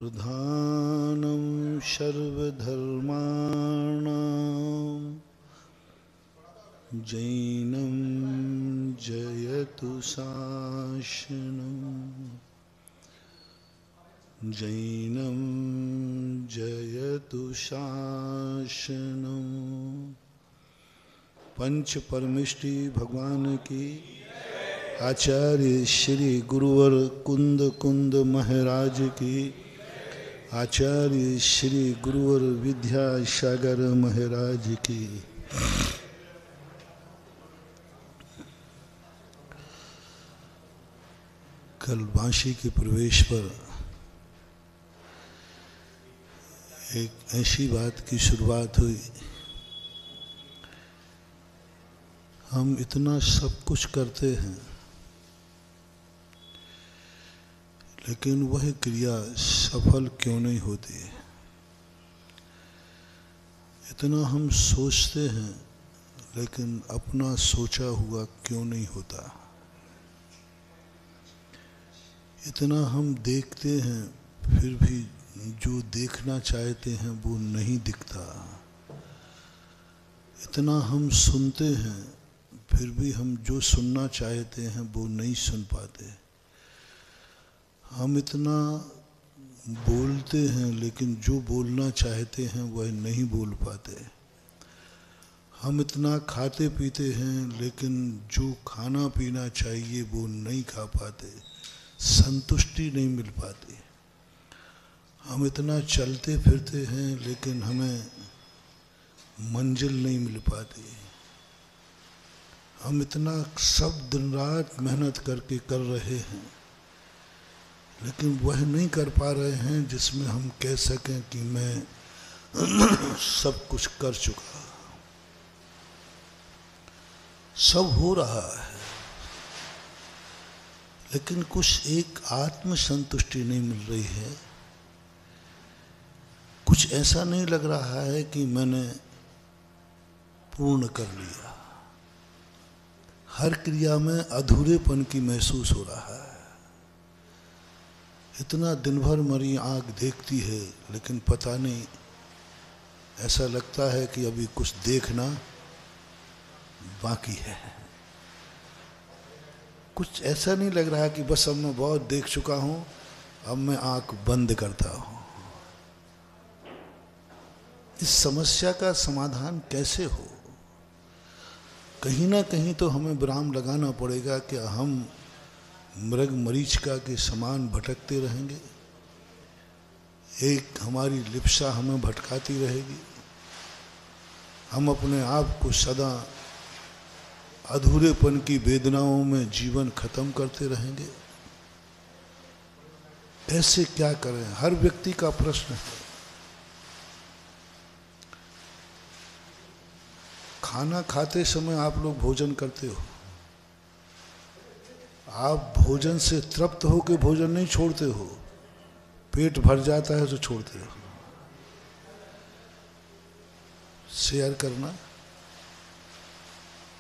प्रधानं सर्वधर्माणां जैनं जयतु शासनं जैनं जयतु शासनं। पंच परमेष्टि भगवान की आचार्य श्री गुरुवर कुंद कुंद महाराज की आचार्य श्री गुरुवर विद्यासागर महाराज की। कल बांशी के प्रवेश पर एक ऐसी बात की शुरुआत हुई, हम इतना सब कुछ करते हैं लेकिन वह क्रिया सफल क्यों नहीं होती। इतना हम सोचते हैं लेकिन अपना सोचा हुआ क्यों नहीं होता। इतना हम देखते हैं फिर भी जो देखना चाहते हैं वो नहीं दिखता। इतना हम सुनते हैं फिर भी हम जो सुनना चाहते हैं वो नहीं सुन पाते। हम इतना बोलते हैं लेकिन जो बोलना चाहते हैं वह नहीं बोल पाते। हम इतना खाते पीते हैं लेकिन जो खाना पीना चाहिए वो नहीं खा पाते, संतुष्टि नहीं मिल पाती। हम इतना चलते फिरते हैं लेकिन हमें मंजिल नहीं मिल पाती। हम इतना सब दिन रात मेहनत करके कर रहे हैं लेकिन वह नहीं कर पा रहे हैं जिसमें हम कह सकें कि मैं सब कुछ कर चुका। सब हो रहा है लेकिन कुछ एक आत्म संतुष्टि नहीं मिल रही है। कुछ ऐसा नहीं लग रहा है कि मैंने पूर्ण कर लिया। हर क्रिया में अधूरेपन की महसूस हो रहा है। इतना दिन भर मरी आँख देखती है लेकिन पता नहीं, ऐसा लगता है कि अभी कुछ देखना बाकी है। कुछ ऐसा नहीं लग रहा कि बस अब मैं बहुत देख चुका हूँ, अब मैं आँख बंद करता हूँ। इस समस्या का समाधान कैसे हो? कहीं ना कहीं तो हमें विराम लगाना पड़ेगा कि हम मृग मरीचिका के समान भटकते रहेंगे। एक हमारी लिप्सा हमें भटकाती रहेगी। हम अपने आप को सदा अधूरेपन की वेदनाओं में जीवन खत्म करते रहेंगे। ऐसे क्या करें? हर व्यक्ति का प्रश्न है। खाना खाते समय आप लोग भोजन करते हो, आप भोजन से तृप्त होकर भोजन नहीं छोड़ते हो, पेट भर जाता है तो छोड़ते हो। शेयर करना,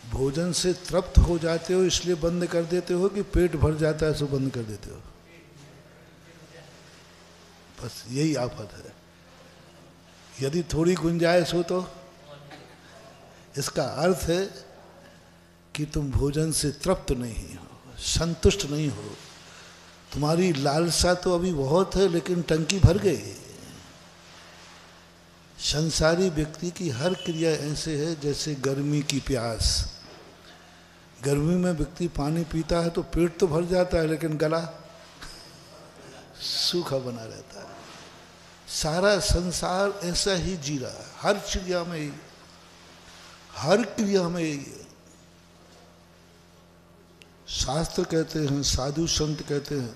भोजन से तृप्त हो जाते हो इसलिए बंद कर देते हो कि पेट भर जाता है तो बंद कर देते हो। बस यही आफत है। यदि थोड़ी गुंजाइश हो तो इसका अर्थ है कि तुम भोजन से तृप्त नहीं हो, संतुष्ट नहीं हो। तुम्हारी लालसा तो अभी बहुत है लेकिन टंकी भर गई। संसारी व्यक्ति की हर क्रिया ऐसे है जैसे गर्मी की प्यास। गर्मी में व्यक्ति पानी पीता है तो पेट तो भर जाता है लेकिन गला सूखा बना रहता है। सारा संसार ऐसा ही जी रहा है। हर क्रिया में, हर क्रिया में यही है। शास्त्र कहते हैं, साधु संत कहते हैं,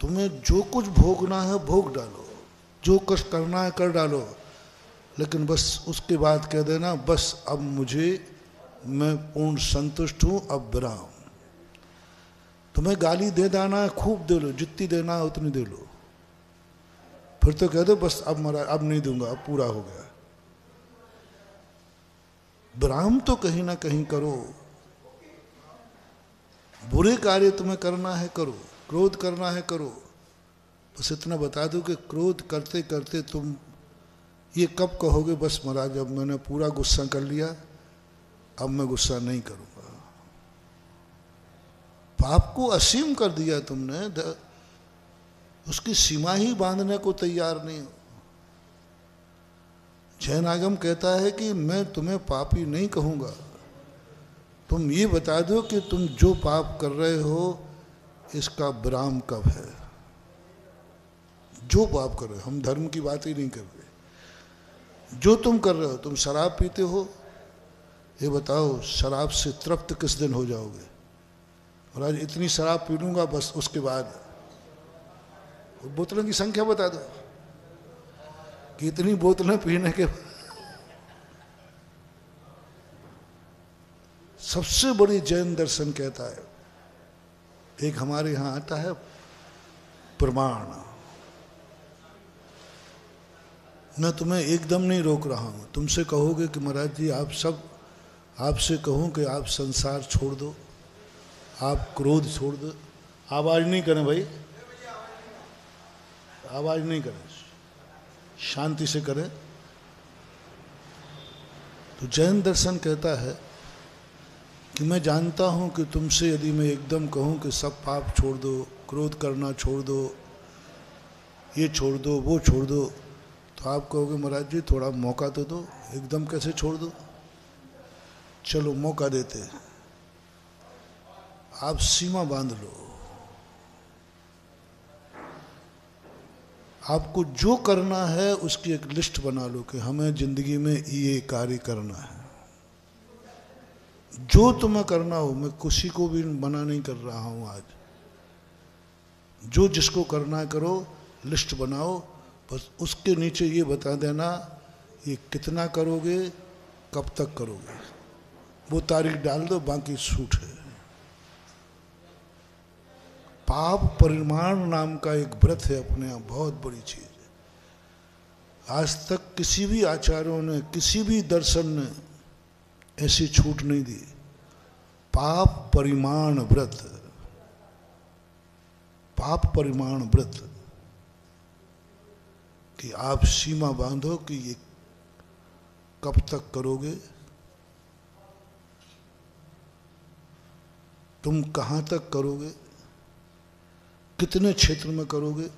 तुम्हें जो कुछ भोगना है भोग डालो, जो कुछ करना है कर डालो, लेकिन बस उसके बाद कह देना बस अब मैं पूर्ण संतुष्ट हूँ, अब विराम। तुम्हें गाली दे देना है खूब दे लो, जितनी देना है उतनी दे लो, फिर तो कह दो बस अब नहीं दूंगा, अब पूरा हो गया। विराम तो कहीं ना कहीं करो। बुरे कार्य तुम्हें करना है करो, क्रोध करना है करो, बस इतना बता दो कि क्रोध करते करते तुम ये कब कहोगे बस महाराज अब मैंने पूरा गुस्सा कर लिया, अब मैं गुस्सा नहीं करूंगा। पाप को असीम कर दिया तुमने, उसकी सीमा ही बांधने को तैयार नहीं हो। जैन आगम कहता है कि मैं तुम्हें पापी नहीं कहूंगा, तुम ये बता दो कि तुम जो पाप कर रहे हो इसका विराम कब है। जो पाप कर रहे हो, हम धर्म की बात ही नहीं कर रहे, जो तुम कर रहे हो, तुम शराब पीते हो, ये बताओ शराब से तृप्त किस दिन हो जाओगे। महाराज इतनी शराब पी लूंगा बस उसके बाद, बोतलों की संख्या बता दो कि इतनी बोतलें पीने के बाद। सबसे बड़ी जैन दर्शन कहता है, एक हमारे यहां आता है प्रमाण। मैं तुम्हें एकदम नहीं रोक रहा हूं, तुमसे कहोगे कि महाराज जी आप सब, आपसे कहूं कि आप संसार छोड़ दो, आप क्रोध छोड़ दो। आवाज नहीं करें भाई, आवाज नहीं करें, शांति से करें। तो जैन दर्शन कहता है कि मैं जानता हूं कि तुमसे यदि मैं एकदम कहूं कि सब पाप छोड़ दो, क्रोध करना छोड़ दो, ये छोड़ दो, वो छोड़ दो, तो आप कहोगे महाराज जी थोड़ा मौका तो दो, एकदम कैसे छोड़ दो। चलो मौका देते हैं, आप सीमा बांध लो। आपको जो करना है उसकी एक लिस्ट बना लो कि हमें जिंदगी में ये कार्य करना है। जो तुम्हें करना हो, मैं किसी को भी मना नहीं कर रहा हूं आज, जो जिसको करना है करो, लिस्ट बनाओ, बस उसके नीचे ये बता देना ये कितना करोगे, कब तक करोगे, वो तारीख डाल दो, बाकी छूट है। पाप परिमाण नाम का एक व्रत है अपने आप, बहुत बड़ी चीज है। आज तक किसी भी आचार्यों ने, किसी भी दर्शन ने ऐसी छूट नहीं दी। पाप परिमाण व्रत, पाप परिमाण व्रत, कि आप सीमा बांधो कि ये कब तक करोगे, तुम कहां तक करोगे, कितने क्षेत्र में करोगे,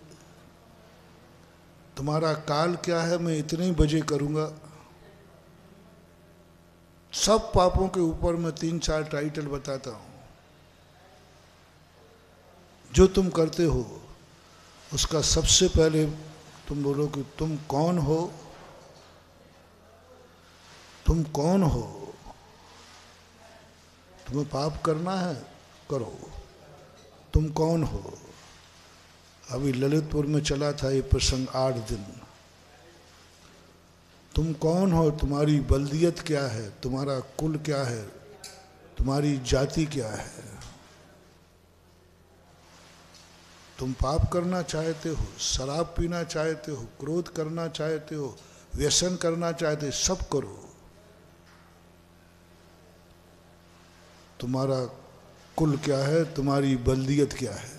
तुम्हारा काल क्या है, मैं इतने ही बजे करूंगा। सब पापों के ऊपर मैं 3-4 टाइटल बताता हूं। जो तुम करते हो उसका सबसे पहले तुम बोलो कि तुम कौन हो, तुम कौन हो। तुम्हें पाप करना है, करो, तुम कौन हो। अभी ललितपुर में चला था ये प्रसंग 8 दिन। तुम कौन हो, तुम्हारी बल्दियत क्या है, तुम्हारा कुल क्या है, तुम्हारी जाति क्या है। तुम पाप करना चाहते हो, शराब पीना चाहते हो, क्रोध करना चाहते हो, व्यसन करना चाहते हो, सब करो। तुम्हारा कुल क्या है, तुम्हारी बल्दियत क्या है।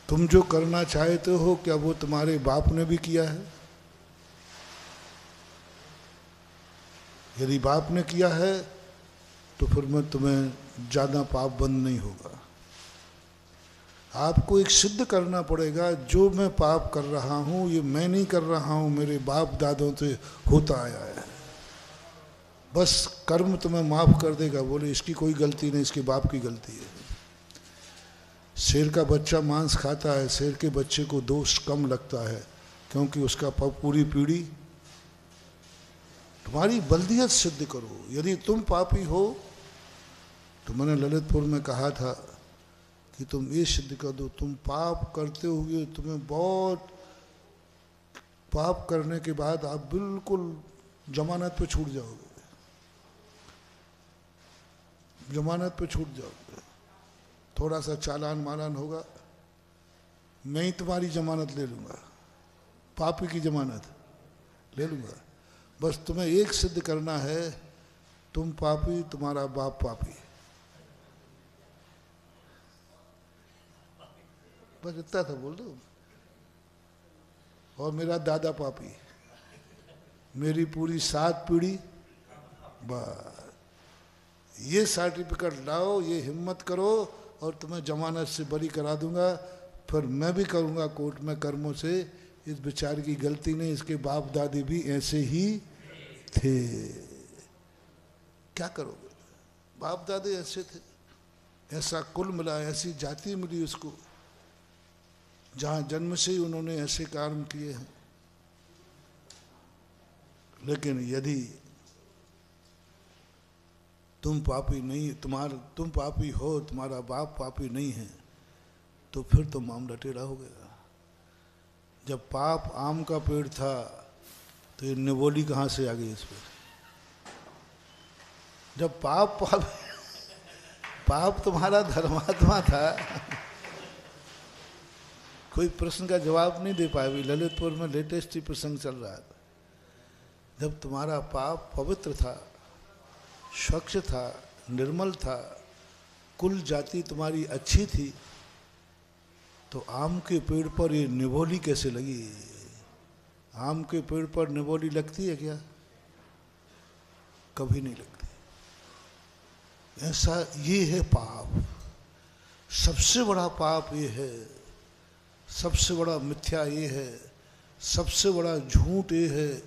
तुम जो करना चाहते हो क्या वो तुम्हारे बाप ने भी किया है। यदि बाप ने किया है तो फिर मैं तुम्हें ज़्यादा पाप बंद नहीं होगा। आपको एक सिद्ध करना पड़ेगा, जो मैं पाप कर रहा हूँ ये मैं नहीं कर रहा हूँ, मेरे बाप दादों से होता आया है। बस कर्म तुम्हें माफ़ कर देगा। बोले इसकी कोई गलती नहीं, इसके बाप की गलती है। शेर का बच्चा मांस खाता है, शेर के बच्चे को दोष कम लगता है क्योंकि उसका पूरी पीढ़ी। तुम्हारी बल्दियत सिद्ध करो। यदि तुम पापी हो तो मैंने ललितपुर में कहा था कि तुम ये सिद्ध कर दो, तुम पाप करते हुए तुम्हें बहुत पाप करने के बाद आप बिल्कुल जमानत पे छूट जाओगे, जमानत पे छूट जाओगे। थोड़ा सा चालान मालान होगा, मैं ही तुम्हारी जमानत ले लूँगा, पापी की जमानत ले लूँगा। बस तुम्हें एक सिद्ध करना है, तुम पापी, तुम्हारा बाप पापी। बस इतना था बोल दो। और मेरा दादा पापी, मेरी पूरी 7 पीढ़ी, बस ये सर्टिफिकेट लाओ, ये हिम्मत करो और तुम्हें जमानत से बरी करा दूंगा। फिर मैं भी करूंगा कोर्ट में कर्मों से, इस बेचारे की गलती नहीं, इसके बाप दादी भी ऐसे ही थे। क्या करोगे, बाप दादे ऐसे थे, ऐसा कुल मिला, ऐसी जाति मिली उसको, जहां जन्म से ही उन्होंने ऐसे कर्म किए हैं। लेकिन यदि तुम पापी नहीं, तुम पापी हो, तुम्हारा बाप पापी नहीं है, तो फिर तो मामला टेढ़ा हो गया। जब पाप आम का पेड़ था तो ये निवोली कहाँ से आ गई इस पर? जब पाप तुम्हारा धर्मात्मा था, कोई प्रश्न का जवाब नहीं दे पाया। अभी ललितपुर में लेटेस्ट ही प्रसंग चल रहा था। जब तुम्हारा पाप पवित्र था, स्वच्छ था, निर्मल था, कुल जाति तुम्हारी अच्छी थी, तो आम के पेड़ पर ये निवोली कैसे लगी? आम के पेड़ पर निवोली लगती है क्या? कभी नहीं लगती। ऐसा ये है पाप। सबसे बड़ा पाप ये है, सबसे बड़ा मिथ्या ये है, सबसे बड़ा झूठ ये है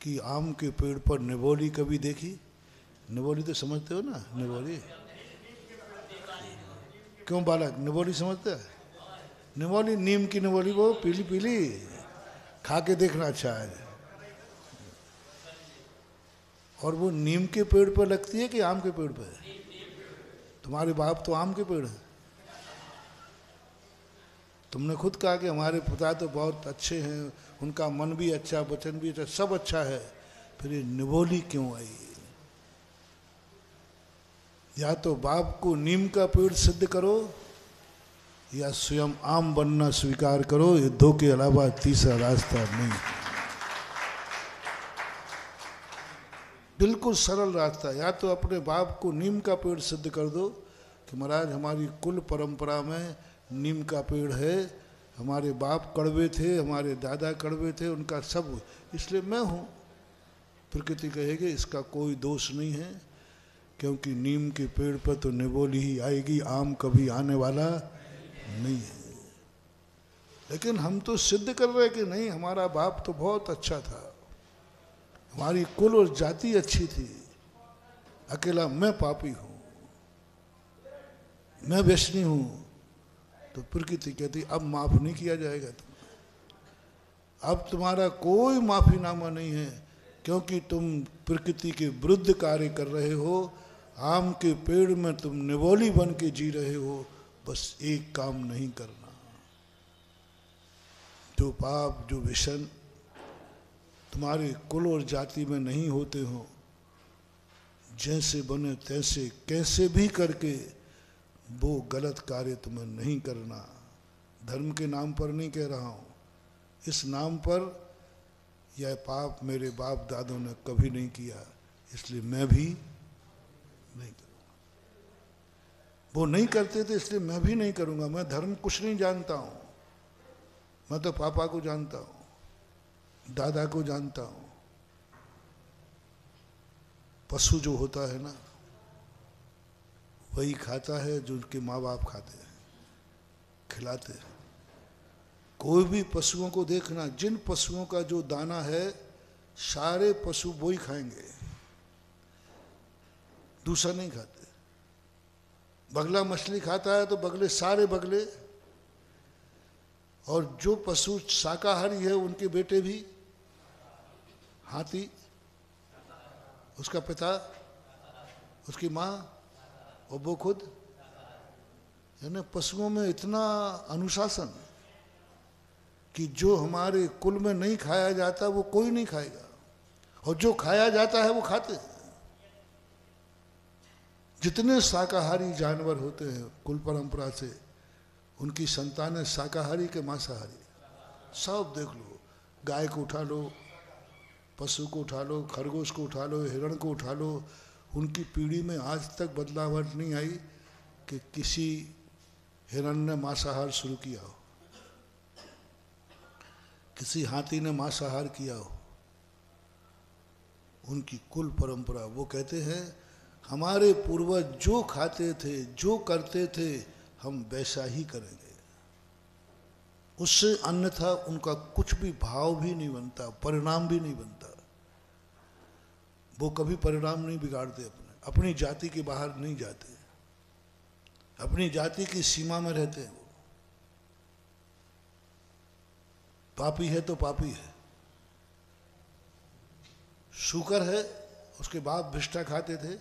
कि आम के पेड़ पर निवोली कभी देखी? निवोली तो समझते हो ना, निवोली क्यों बालक, निवोली समझते है? निवोली, नीम की निवोली, वो पीली पीली, खा के देखना अच्छा है। और वो नीम के पेड़ पर लगती है कि आम के पेड़ पर? तुम्हारे बाप तो आम के पेड़ है। तुमने खुद कहा कि हमारे पिता तो बहुत अच्छे हैं, उनका मन भी अच्छा, वचन भी अच्छा, सब अच्छा है, फिर ये निवोली क्यों आई? या तो बाप को नीम का पेड़ सिद्ध करो, या स्वयं आम बनना स्वीकार करो। ये दो के अलावा तीसरा रास्ता नहीं। बिल्कुल सरल रास्ता। या तो अपने बाप को नीम का पेड़ सिद्ध कर दो कि महाराज हमारी कुल परंपरा में नीम का पेड़ है, हमारे बाप कड़वे थे, हमारे दादा कड़वे थे, उनका सब, इसलिए मैं हूँ। प्रकृति कहेगी इसका कोई दोष नहीं है, क्योंकि नीम के पेड़ पर तो निवोली ही आएगी, आम कभी आने वाला नहीं है। लेकिन हम तो सिद्ध कर रहे कि नहीं, हमारा बाप तो बहुत अच्छा था, हमारी कुल और जाति अच्छी थी, अकेला मैं पापी हूँ, मैं व्यसनी हूँ। तो प्रकृति कहती अब माफ नहीं किया जाएगा तुम्हें, अब तुम्हारा कोई माफीनामा नहीं है, क्योंकि तुम प्रकृति के विरुद्ध कार्य कर रहे हो। आम के पेड़ में तुम निवोली बन के जी रहे हो। बस एक काम नहीं करना, जो पाप, जो व्यसन तुम्हारे कुल और जाति में नहीं होते हो, जैसे बने तैसे कैसे भी करके वो गलत कार्य तुम्हें नहीं करना। धर्म के नाम पर नहीं कह रहा हूँ, इस नाम पर यह पाप मेरे बाप दादों ने कभी नहीं किया, इसलिए मैं भी नहीं करूँगा। वो नहीं करते थे इसलिए मैं भी नहीं करूँगा। मैं धर्म कुछ नहीं जानता हूँ, मैं तो पापा को जानता हूँ, दादा को जानता हूँ। पशु जो होता है ना, वही खाता है जो उनके माँ बाप खाते हैं, खिलाते हैं। कोई भी पशुओं को देखना, जिन पशुओं का जो दाना है सारे पशु वो ही खाएंगे, दूसरा नहीं खाते। बगला मछली खाता है तो बगले, सारे बगले, और जो पशु शाकाहारी है उनके बेटे भी, हाथी, उसका पिता, उसकी माँ और वो खुद। यानी पशुओं में इतना अनुशासन कि जो हमारे कुल में नहीं खाया जाता वो कोई नहीं खाएगा, और जो खाया जाता है वो खाते हैं। जितने शाकाहारी जानवर होते हैं कुल परंपरा से, उनकी संतानें शाकाहारी के मांसाहारी। सब देख लो, गाय को उठा लो, पशु को उठा लो, खरगोश को उठा लो, हिरण को उठा लो, उनकी पीढ़ी में आज तक बदलावट नहीं आई कि किसी हिरण ने मांसाहार शुरू किया हो, किसी हाथी ने मांसाहार किया हो, उनकी कुल परंपरा, वो कहते हैं हमारे पूर्वज जो खाते थे, जो करते थे, हम वैसा ही करेंगे। उससे अन्यथा उनका कुछ भी भाव भी नहीं बनता, परिणाम भी नहीं बनता। वो कभी परिणाम नहीं बिगाड़ते, अपनी जाति के बाहर नहीं जाते, अपनी जाति की सीमा में रहते हैं। वो पापी है तो पापी है, शुकर है उसके बाप भिष्टा खाते थे,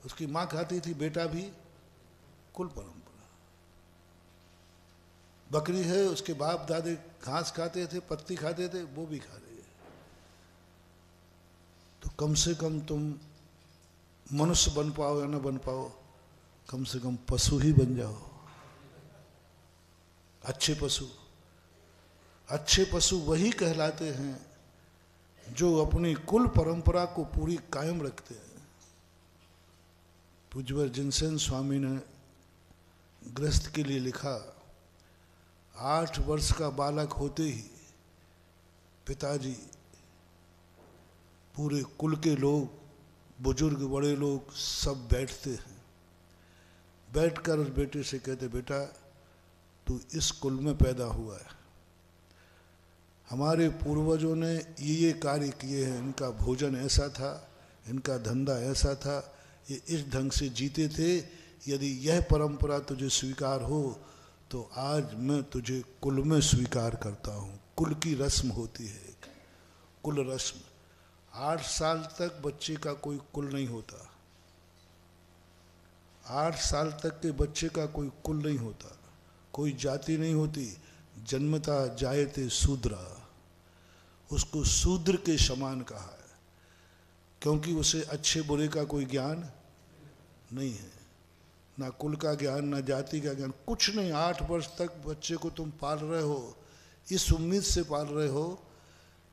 उसकी माँ खाती थी, बेटा भी, कुल परंपरा। बकरी है, उसके बाप दादे घास खाते थे, पत्ती खाते थे, वो भी खा रही है। तो कम से कम तुम मनुष्य बन पाओ या ना बन पाओ, कम से कम पशु ही बन जाओ, अच्छे पशु। अच्छे पशु वही कहलाते हैं जो अपनी कुल परंपरा को पूरी कायम रखते हैं। पूज्यवर जिनसेन स्वामी ने गृहस्थ के लिए लिखा, 8 वर्ष का बालक होते ही पिताजी, पूरे कुल के लोग, बुजुर्ग बड़े लोग सब बैठते हैं, बैठकर उस बेटे से कहते, बेटा तू इस कुल में पैदा हुआ है, हमारे पूर्वजों ने ये कार्य किए हैं, इनका भोजन ऐसा था, इनका धंधा ऐसा था, ये इस ढंग से जीते थे, यदि यह परंपरा तुझे स्वीकार हो तो आज मैं तुझे कुल में स्वीकार करता हूँ। कुल की रस्म होती है, कुल रस्म। 8 साल तक बच्चे का कोई कुल नहीं होता, 8 साल तक के बच्चे का कोई कुल नहीं होता, कोई जाति नहीं होती। जन्मता जायते शूद्र, उसको शूद्र के समान कहा है, क्योंकि उसे अच्छे बुरे का कोई ज्ञान नहीं है, ना कुल का ज्ञान, ना जाति का ज्ञान, कुछ नहीं। 8 वर्ष तक बच्चे को तुम पाल रहे हो, इस उम्मीद से पाल रहे हो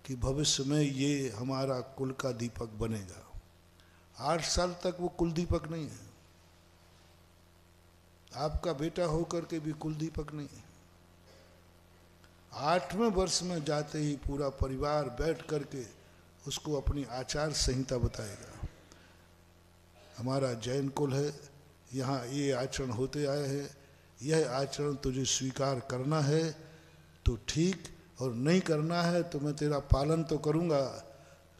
कि भविष्य में ये हमारा कुल का दीपक बनेगा। 8 साल तक वो कुल दीपक नहीं है, आपका बेटा होकर के भी कुल दीपक नहीं है। 8वें वर्ष में जाते ही पूरा परिवार बैठ करके उसको अपनी आचार संहिता बताएगा। हमारा जैन कुल है, यहाँ ये आचरण होते आए हैं, यह आचरण तुझे स्वीकार करना है तो ठीक, और नहीं करना है तो मैं तेरा पालन तो करूँगा,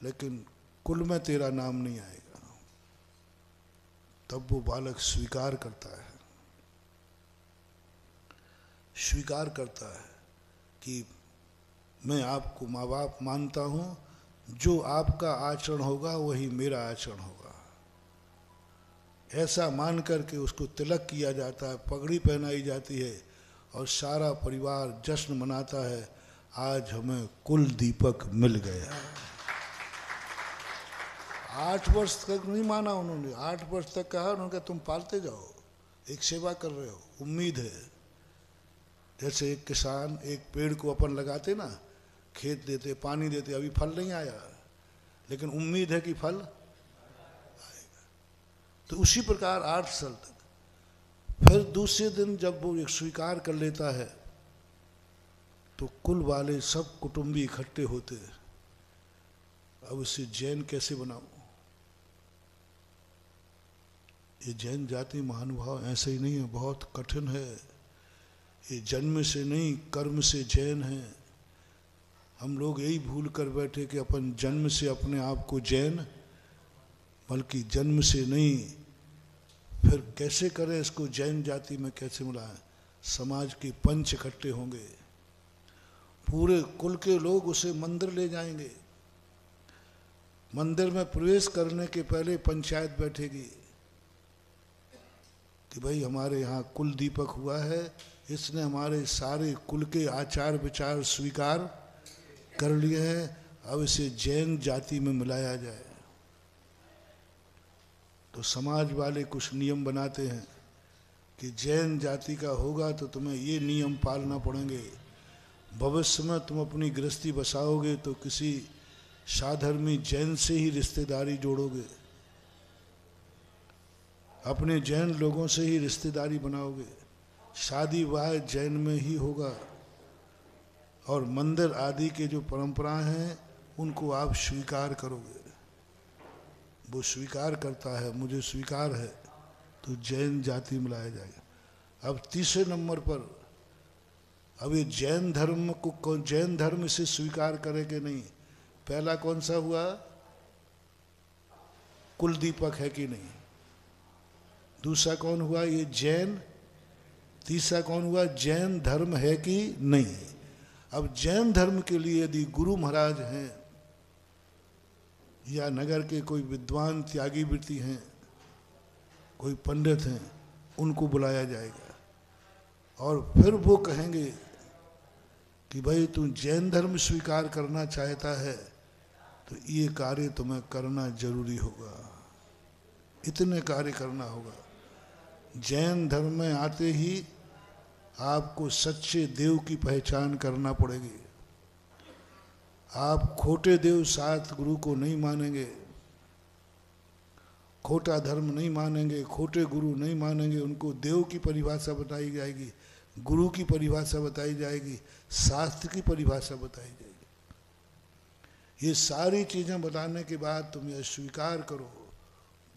लेकिन कुल में तेरा नाम नहीं आएगा। तब वो बालक स्वीकार करता है, स्वीकार करता है कि मैं आपको माँ बाप मानता हूँ, जो आपका आचरण होगा वही मेरा आचरण होगा। ऐसा मान करके उसको तिलक किया जाता है, पगड़ी पहनाई जाती है और सारा परिवार जश्न मनाता है, आज हमें कुल दीपक मिल गया। 8 वर्ष तक नहीं माना उन्होंने, 8 वर्ष तक कहा, उन्होंने कहा तुम पालते जाओ, एक सेवा कर रहे हो, उम्मीद है। जैसे एक किसान एक पेड़ को अपन लगाते ना, खेत देते, पानी देते, अभी फल नहीं आया, लेकिन उम्मीद है कि फल आएगा। तो उसी प्रकार 8 साल तक। फिर दूसरे दिन जब वो एक स्वीकार कर लेता है तो कुल वाले सब कुटुंबी इकट्ठे होते हैं, अब इसे जैन कैसे बनाऊं? ये जैन जाति महानुभाव ऐसे ही नहीं है, बहुत कठिन है। ये जन्म से नहीं कर्म से जैन है। हम लोग यही भूल कर बैठे कि अपन जन्म से अपने आप को जैन, बल्कि जन्म से नहीं। फिर कैसे करें इसको जैन जाति में कैसे मिलाएं? समाज के पंच इकट्ठे होंगे, पूरे कुल के लोग उसे मंदिर ले जाएंगे, मंदिर में प्रवेश करने के पहले पंचायत बैठेगी कि भाई हमारे यहाँ कुल दीपक हुआ है, इसने हमारे सारे कुल के आचार विचार स्वीकार कर लिए हैं, अब इसे जैन जाति में मिलाया जाए। तो समाज वाले कुछ नियम बनाते हैं कि जैन जाति का होगा तो तुम्हें ये नियम पालना पड़ेंगे, भविष्य में तुम अपनी गृहस्थी बसाओगे तो किसी साधर्मी जैन से ही रिश्तेदारी जोड़ोगे, अपने जैन लोगों से ही रिश्तेदारी बनाओगे। शादी विवाह जैन में ही होगा, और मंदिर आदि के जो परंपराएं हैं उनको आप स्वीकार करोगे। वो स्वीकार करता है, मुझे स्वीकार है, तो जैन जाति में लाया जाएगा। अब तीसरे नंबर पर, अब ये जैन धर्म को, जैन धर्म से स्वीकार करे कि नहीं, पहला कौन सा हुआ, कुल दीपक है कि नहीं, दूसरा कौन हुआ ये जैन, तीसरा कौन हुआ जैन धर्म है कि नहीं। अब जैन धर्म के लिए यदि गुरु महाराज हैं या नगर के कोई विद्वान त्यागी वृत्ति हैं, कोई पंडित हैं, उनको बुलाया जाएगा और फिर वो कहेंगे कि भाई तू जैन धर्म स्वीकार करना चाहता है तो ये कार्य तुम्हें करना जरूरी होगा, इतने कार्य करना होगा। जैन धर्म में आते ही आपको सच्चे देव की पहचान करना पड़ेगी। आप खोटे देव सात गुरु को नहीं मानेंगे, खोटा धर्म नहीं मानेंगे, खोटे गुरु नहीं मानेंगे, उनको देव की परिभाषा बताई जाएगी, गुरु की परिभाषा बताई जाएगी, शास्त्र की परिभाषा बताई जाएगी। ये सारी चीज़ें बताने के बाद तुम यह स्वीकार करो,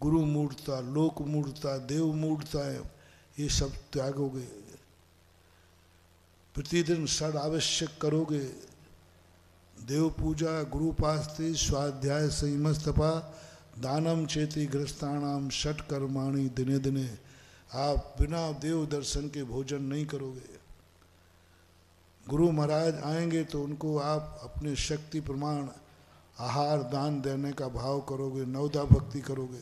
गुरु मूर्तता, लोक मूर्तता, देव मूर्तता है, ये सब त्यागोगे, प्रतिदिन षड आवश्यक करोगे, देव पूजा, गुरु उपासते, स्वाध्याय, संयमस्तपा, दानम चेति ग्रस्ताणाम षट कर्माणि दिने दिने। आप बिना देव दर्शन के भोजन नहीं करोगे। गुरु महाराज आएंगे तो उनको आप अपने शक्ति प्रमाण आहार दान देने का भाव करोगे, नवदा भक्ति करोगे।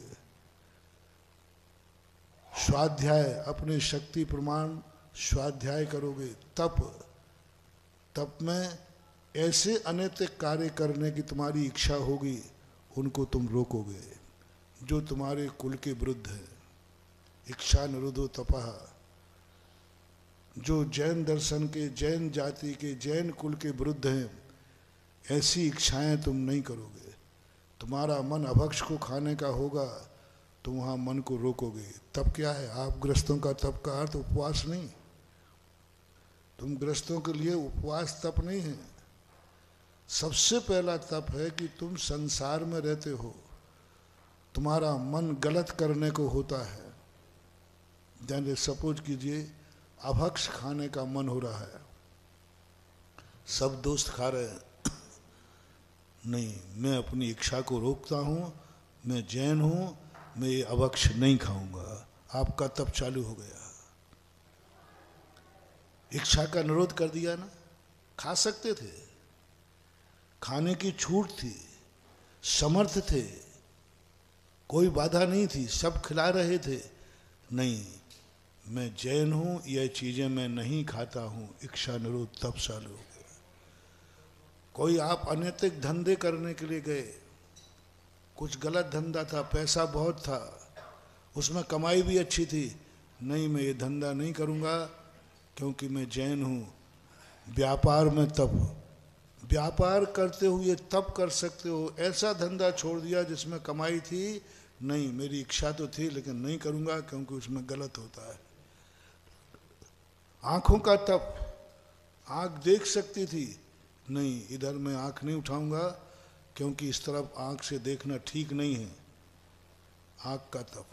स्वाध्याय अपने शक्ति प्रमाण स्वाध्याय करोगे। तप में ऐसे अनैतिक कार्य करने की तुम्हारी इच्छा होगी, उनको तुम रोकोगे जो तुम्हारे कुल के विरुद्ध है। इच्छा निरोधो तपः, जो जैन दर्शन के, जैन जाति के, जैन कुल के विरुद्ध हैं, ऐसी इच्छाएं तुम नहीं करोगे। तुम्हारा मन अभक्ष को खाने का होगा तो वहाँ मन को रोकोगे। तप क्या है? आप ग्रस्तों का तप का अर्थ उपवास नहीं, तुम ग्रस्तों के लिए उपवास तप नहीं है। सबसे पहला तप है कि तुम संसार में रहते हो, तुम्हारा मन गलत करने को होता है। जैसे सपोज कीजिए अभक्ष खाने का मन हो रहा है, सब दोस्त खा रहे हैं, नहीं मैं अपनी इच्छा को रोकता हूँ, मैं जैन हूँ, मैं ये अभक्ष नहीं खाऊंगा। आपका तप चालू हो गया, इच्छा का निरोध कर दिया ना। खा सकते थे, खाने की छूट थी, समर्थ थे, कोई बाधा नहीं थी, सब खिला रहे थे। नहीं, मैं जैन हूँ, यह चीज़ें मैं नहीं खाता हूँ, इच्छा निरोध तब चालू हो गया। कोई आप अनैतिक धंधे करने के लिए गए, कुछ गलत धंधा था, पैसा बहुत था, उसमें कमाई भी अच्छी थी, नहीं मैं ये धंधा नहीं करूँगा क्योंकि मैं जैन हूँ। व्यापार में तप, व्यापार करते हुए तप कर सकते हो। ऐसा धंधा छोड़ दिया जिसमें कमाई थी, नहीं मेरी इच्छा तो थी लेकिन नहीं करूँगा क्योंकि उसमें गलत होता है। आँखों का तप, आँख देख सकती थी, नहीं इधर मैं आँख नहीं उठाऊँगा क्योंकि इस तरफ आँख से देखना ठीक नहीं है, आँख का तप।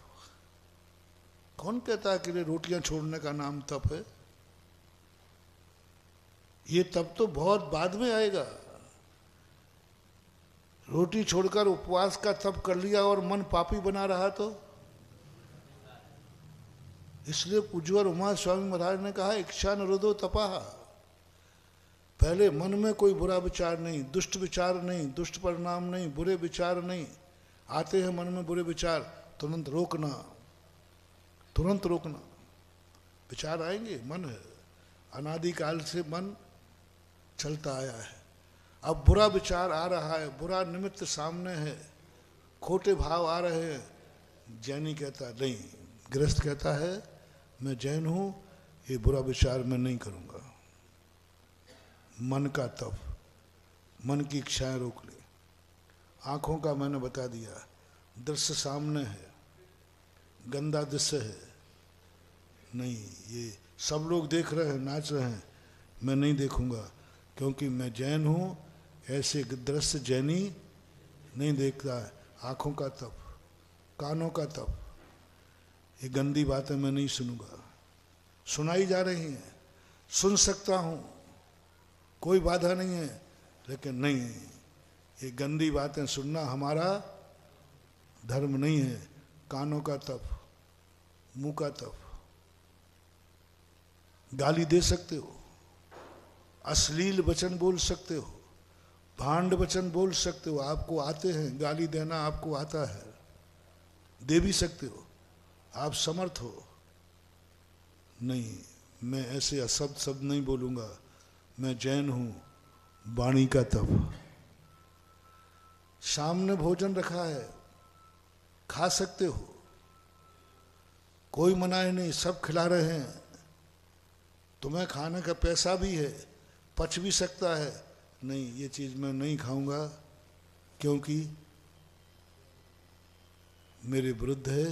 कौन कहता है कि रोटियां छोड़ने का नाम तप है? ये तप तो बहुत बाद में आएगा। रोटी छोड़कर उपवास का तप कर लिया और मन पापी बना रहा तो? इसलिए पूज्यवर उमा स्वामी महाराज ने कहा इच्छा निरोधो तपः। पहले मन में कोई बुरा विचार नहीं, दुष्ट विचार नहीं, दुष्ट परिणाम नहीं, बुरे विचार नहीं। आते हैं मन में बुरे विचार, तुरंत रोकना, तुरंत रोकना। विचार आएंगे, मन है, अनादिकाल से मन चलता आया है। अब बुरा विचार आ रहा है, बुरा निमित्त सामने है, खोटे भाव आ रहे हैं, जैनी कहता नहीं, गृहस्थ कहता है मैं जैन हूँ, ये बुरा विचार मैं नहीं करूँगा। मन का तप, मन की इच्छाएं रोक ली। आँखों का मैंने बता दिया, दृश्य सामने है, गंदा दृश्य है, नहीं ये सब लोग देख रहे हैं, नाच रहे हैं, मैं नहीं देखूंगा, क्योंकि मैं जैन हूँ। ऐसे दृश्य जैनी नहीं देखता है। आँखों का तप, कानों का तप, ये गंदी बातें मैं नहीं सुनूंगा। सुनाई जा रही हैं, सुन सकता हूँ, कोई बाधा नहीं है, लेकिन नहीं, ये गंदी बातें सुनना हमारा धर्म नहीं है। कानों का तप, मुंह का तप। गाली दे सकते हो, अश्लील वचन बोल सकते हो, भांड वचन बोल सकते हो, आपको आते हैं, गाली देना आपको आता है, दे भी सकते हो, आप समर्थ हो। नहीं, मैं ऐसे अशब्द शब्द नहीं बोलूंगा, मैं जैन हूं। वाणी का तप। सामने भोजन रखा है, खा सकते हो, कोई मनाही नहीं, सब खिला रहे हैं, तुम्हें खाने का पैसा भी है, पच भी सकता है। नहीं, ये चीज मैं नहीं खाऊंगा, क्योंकि मेरे विरुद्ध है।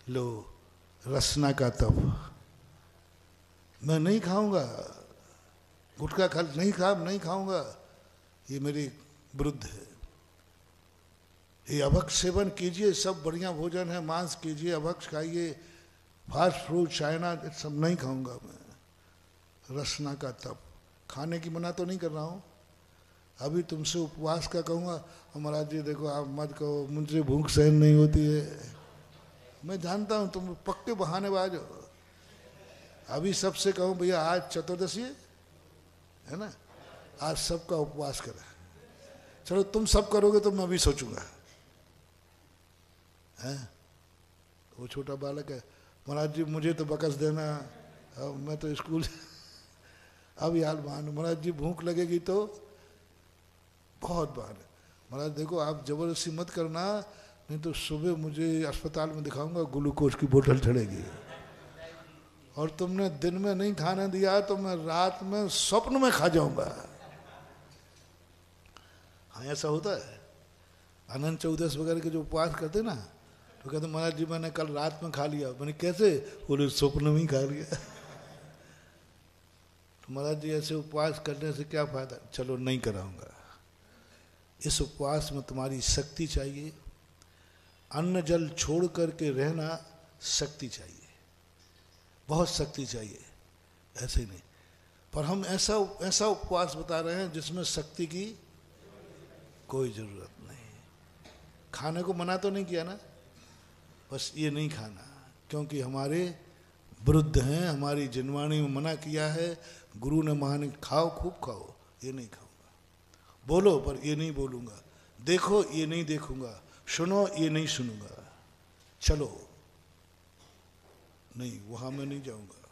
लो, रसना का तप, मैं नहीं खाऊंगा, गुटखा खा नहीं खाऊंगा, ये मेरे विरुद्ध है। ये अभक्ष सेवन कीजिए, सब बढ़िया भोजन है, मांस कीजिए, अभक्ष खाइए, फास्ट फूड, चाइना, सब नहीं खाऊंगा मैं। रसना का तप। खाने की मना तो नहीं कर रहा हूँ, अभी तुमसे उपवास का कहूँगा, महाराज जी देखो आप मत कहो, मुझसे भूख सहन नहीं होती है। मैं जानता हूँ तुम पक्के बहानेबाज हो। अभी सबसे कहूँ भैया आज चतुर्दशी है ना, आज सबका उपवास करें, चलो तुम सब करोगे तो मैं भी सोचूंगा। है वो छोटा बालक है, महाराज जी मुझे तो बकस देना, अब मैं तो स्कूल अब यार मान, महाराज जी भूख लगेगी तो बहुत बार। महाराज देखो आप जबरदस्ती मत करना, नहीं तो सुबह मुझे अस्पताल में दिखाऊंगा, ग्लूकोज की बोतल चढ़ेगी, और तुमने दिन में नहीं खाने दिया तो मैं रात में स्वप्न में खा जाऊंगा। हाँ ऐसा होता है। अनंत चौदस वगैरह के जो उपवास करते ना, तो कहते महाराज जी मैंने कल रात में खा लिया। मैंने कैसे? बोले स्वप्न में ही खा लिया। तो महाराज जी ऐसे उपवास करने से क्या फायदा? चलो नहीं कराऊंगा। इस उपवास में तुम्हारी शक्ति चाहिए, अन्न जल छोड़ करके रहना शक्ति चाहिए, बहुत शक्ति चाहिए, ऐसे नहीं। पर हम ऐसा उपवास बता रहे हैं जिसमें शक्ति की कोई जरूरत नहीं। खाने को मना तो नहीं किया ना, बस ये नहीं खाना, क्योंकि हमारे विरुद्ध हैं, हमारी जिनवाणी में मना किया है। गुरु ने महान खाओ, खूब खाओ, ये नहीं खाऊंगा। बोलो, पर ये नहीं बोलूंगा। देखो, ये नहीं देखूंगा। सुनो, ये नहीं सुनूंगा। चलो, नहीं, वहां मैं नहीं जाऊंगा।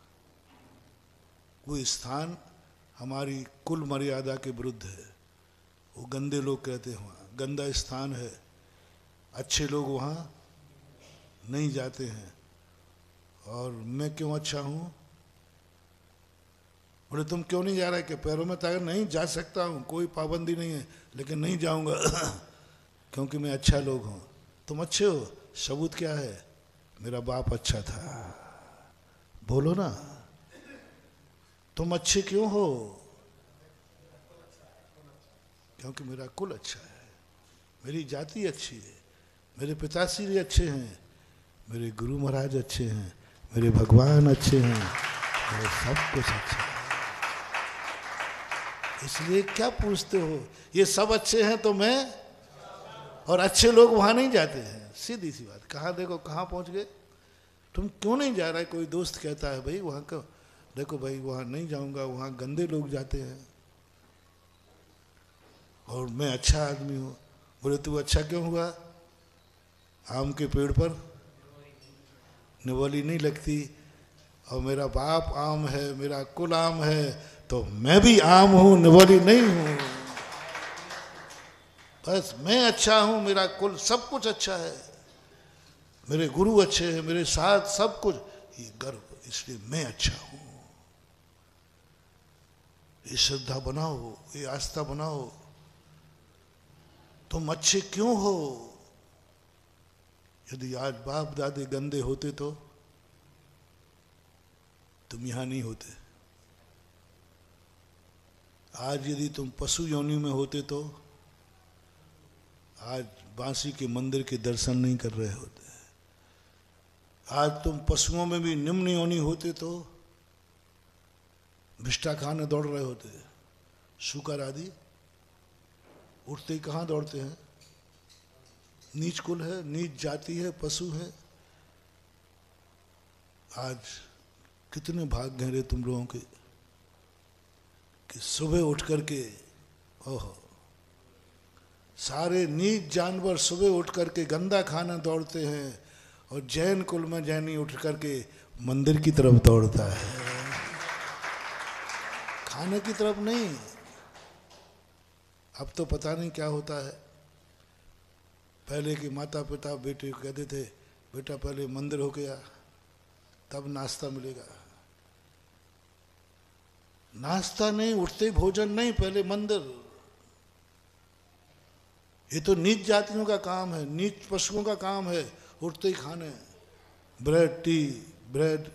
वो स्थान हमारी कुल मर्यादा के विरुद्ध है। वो गंदे लोग कहते हैं वहाँ गंदा स्थान है, अच्छे लोग वहाँ नहीं जाते हैं। और मैं क्यों अच्छा हूँ? बोले तुम क्यों नहीं जा रहे? कि पैरों में ताकत नहीं, जा सकता हूँ, कोई पाबंदी नहीं है, लेकिन नहीं जाऊँगा क्योंकि मैं अच्छा लोग हूँ। तुम अच्छे हो, सबूत क्या है? मेरा बाप अच्छा था। बोलो ना, तुम अच्छे क्यों हो? क्योंकि मेरा कुल अच्छा है, मेरी जाति अच्छी है, मेरे पिताश्री अच्छे हैं, मेरे गुरु महाराज अच्छे हैं, मेरे भगवान अच्छे हैं, मेरे सब कुछ अच्छा है। इसलिए क्या पूछते हो? ये सब अच्छे हैं तो मैं, और अच्छे लोग वहां नहीं जाते हैं। सीधी सी बात। कहाँ देखो, कहाँ पहुंच गए? तुम क्यों नहीं जा रहा है? कोई दोस्त कहता है भाई वहां का देखो भाई, वहां नहीं जाऊंगा, वहां गंदे लोग जाते हैं, और मैं अच्छा आदमी हूं। बोले तू अच्छा क्यों हुआ? आम के पेड़ पर निवाली नहीं लगती, और मेरा बाप आम है, मेरा कुल आम है, तो मैं भी आम हूं, निवाली नहीं हूं। बस मैं अच्छा हूं, मेरा कुल सब कुछ अच्छा है, मेरे गुरु अच्छे हैं, मेरे साथ सब कुछ, ये गर्व, इसलिए मैं अच्छा हूं। ये श्रद्धा बनाओ, ये आस्था बनाओ। तुम अच्छे क्यों हो? यदि आज बाप दादे गंदे होते तो तुम यहाँ नहीं होते। आज यदि तुम पशु योनि में होते तो आज बांसी के मंदिर के दर्शन नहीं कर रहे होते। आज तुम पशुओं में भी निम्न योनि होते तो भिष्टा खाने दौड़ रहे होते। शुकर आदि उठते ही कहाँ दौड़ते हैं? नीच कुल है, नीच जाति है, पशु है। आज कितने भाग हैं रे तुम लोगों के कि सुबह उठ करके, ओहो, सारे नीच जानवर सुबह उठ करके गंदा खाना दौड़ते हैं और जैन कुल में जैनी उठ करके मंदिर की तरफ दौड़ता है, खाने की तरफ नहीं। अब तो पता नहीं क्या होता है। पहले के माता पिता बेटे को कहते थे बेटा पहले मंदिर हो गया तब नाश्ता मिलेगा। नाश्ता नहीं, उठते भोजन नहीं, पहले मंदिर। ये तो नीच जातियों का काम है, नीच पशुओं का काम है, उठते ही खाने ब्रेड, टी, ब्रेड।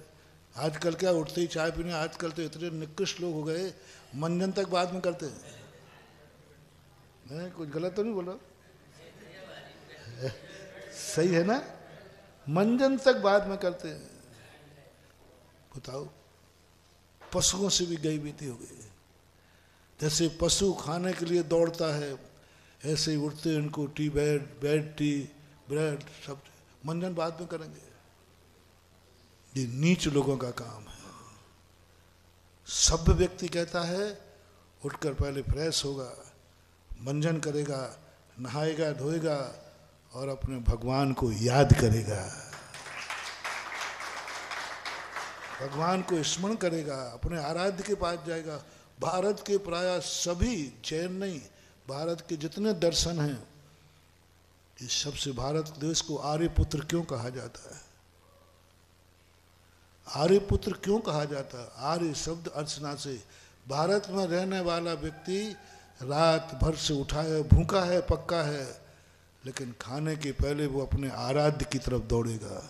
आजकल क्या उठते ही चाय पीने। आजकल तो इतने निकृष्ट लोग हो गए, मंजन तक बाद में करते हैं। नहीं, कुछ गलत तो नहीं बोला? सही है ना? मंजन तक बाद में करते हैं। बताओ, पशुओं से भी गई बीती हो गई। जैसे पशु खाने के लिए दौड़ता है, ऐसे ही उठते उनको टी, ब्रेड, टी, ब्रेड सब मंजन बाद में करेंगे। ये नीच लोगों का काम है। सभ्य व्यक्ति कहता है उठकर पहले फ्रेश होगा, मंजन करेगा, नहाएगा, धोएगा और अपने भगवान को याद करेगा, भगवान को स्मरण करेगा, अपने आराध्य के पास जाएगा। भारत के प्राय सभी, जैन नहीं, भारत के जितने दर्शन हैं, इस सबसे भारत देश को आर्यपुत्र क्यों कहा जाता है? आर्यपुत्र क्यों कहा जाता है? आर्य शब्द अर्चना से। भारत में रहने वाला व्यक्ति रात भर से उठा है, भूखा है, पक्का है, लेकिन खाने के पहले वो अपने आराध्य की तरफ दौड़ेगा,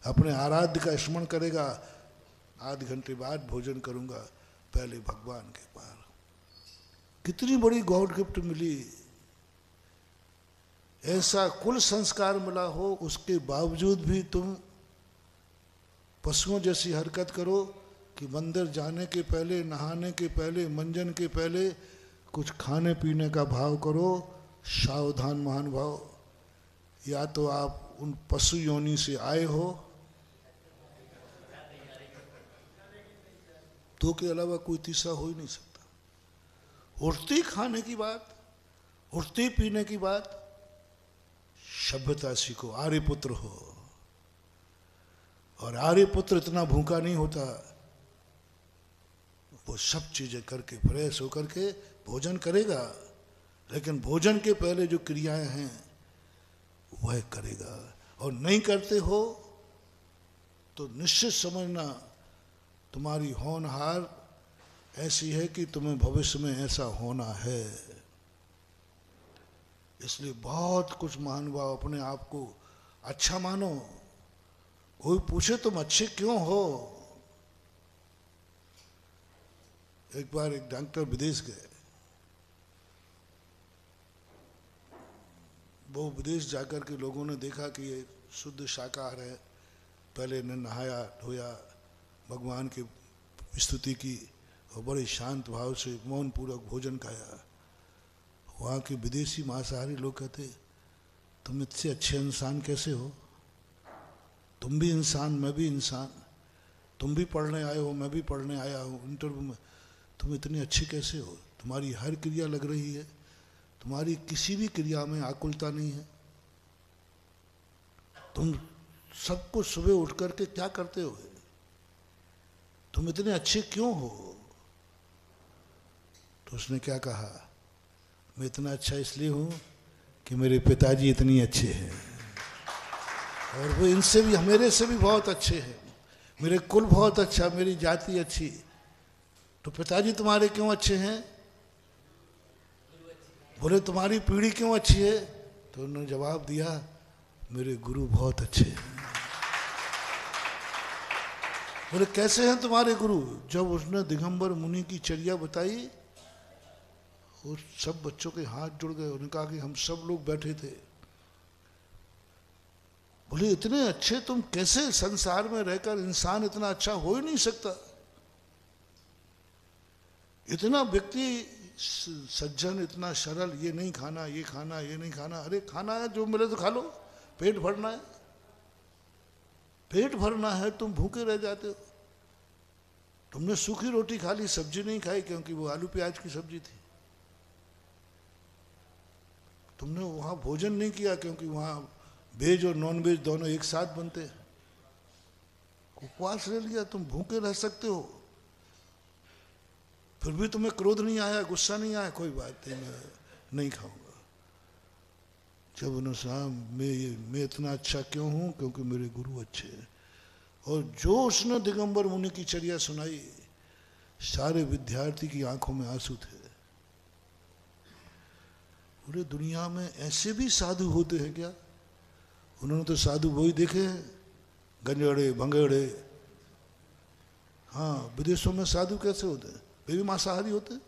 अपने आराध्य का स्मरण करेगा। आध घंटे बाद भोजन करूंगा, पहले भगवान के पास। कितनी बड़ी गॉड गिफ्ट मिली। ऐसा कुल संस्कार मिला हो, उसके बावजूद भी तुम पशुओं जैसी हरकत करो कि मंदिर जाने के पहले, नहाने के पहले, मंजन के पहले कुछ खाने पीने का भाव करो। सावधान महानुभाव, या तो आप उन पशु योनि से आए हो, तो के अलावा कोई तीसरा हो ही नहीं सकता। उठती खाने की बात, उठती पीने की बात, सभ्यता सीखो, आर्यपुत्र हो। और आर्यपुत्र इतना भूखा नहीं होता, वो सब चीजें करके फ्रेश होकर के भोजन करेगा, लेकिन भोजन के पहले जो क्रियाएं हैं वह करेगा। और नहीं करते हो तो निश्चित समझना तुम्हारी होनहार ऐसी है कि तुम्हें भविष्य में ऐसा होना है। इसलिए बहुत कुछ महानुभाव अपने आप को अच्छा मानो। कोई पूछे तुम अच्छे क्यों हो? एक बार एक डॉक्टर विदेश गए, वो विदेश जाकर के लोगों ने देखा कि ये शुद्ध शाकाहार है। पहले ने नहाया धोया, भगवान की स्तुति की और बड़े शांत भाव से मौन पूर्वक भोजन खाया। वहाँ के विदेशी मांसाहारी लोग कहते तुम इतने अच्छे इंसान कैसे हो? तुम भी इंसान, मैं भी इंसान, तुम भी पढ़ने आए हो, मैं भी पढ़ने आया हूँ इंटरव्यू में, तुम इतने अच्छे कैसे हो? तुम्हारी हर क्रिया लग रही है, तुम्हारी किसी भी क्रिया में आकुलता नहीं है। तुम सबको सुबह उठ करके क्या करते हो? तुम इतने अच्छे क्यों हो? तो उसने क्या कहा, मैं इतना अच्छा इसलिए हूँ कि मेरे पिताजी इतनी अच्छे हैं और वो इनसे भी, मेरे से भी बहुत अच्छे हैं, मेरे कुल बहुत अच्छा, मेरी जाति अच्छी। तो पिताजी तुम्हारे क्यों अच्छे हैं? बोले तुम्हारी पीढ़ी क्यों अच्छी है? तो उन्होंने जवाब दिया, मेरे गुरु बहुत अच्छे हैं। बोले कैसे हैं तुम्हारे गुरु? जब उसने दिगंबर मुनि की चर्या बताई, उस सब बच्चों के हाथ जुड़ गए। उन्होंने कहा कि हम सब लोग बैठे थे। बोले इतने अच्छे तुम कैसे? संसार में रहकर इंसान इतना अच्छा हो ही नहीं सकता। इतना व्यक्ति सज्जन, इतना सरल, ये नहीं खाना, ये खाना, ये नहीं खाना। अरे खाना है, जो मिले तो खा लो, पेट भरना है। पेट भरना है, तुम भूखे रह जाते हो। तुमने सूखी रोटी खा ली, सब्जी नहीं खाई, क्योंकि वो आलू प्याज की सब्जी थी। तुमने वहां भोजन नहीं किया, क्योंकि वहां वेज और नॉन वेज दोनों एक साथ बनते हैं। उपवास ले लिया, तुम भूखे रह सकते हो। फिर भी तुम्हें क्रोध नहीं आया, गुस्सा नहीं आया, कोई बात नहीं, मैं नहीं खाऊंगा। जब उन्होंने कहा मैं इतना अच्छा क्यों हूं? क्योंकि मेरे गुरु अच्छे हैं। और जो उसने दिगंबर मुनि की चर्या सुनाई, सारे विद्यार्थी की आंखों में आंसू थे। पूरे दुनिया में ऐसे भी साधु होते हैं क्या? उन्होंने तो साधु वही देखे हैं, गंजेड़े भंगेड़े। हाँ, विदेशों में साधु कैसे होते हैं? वे भी मांसाहारी होते हैं।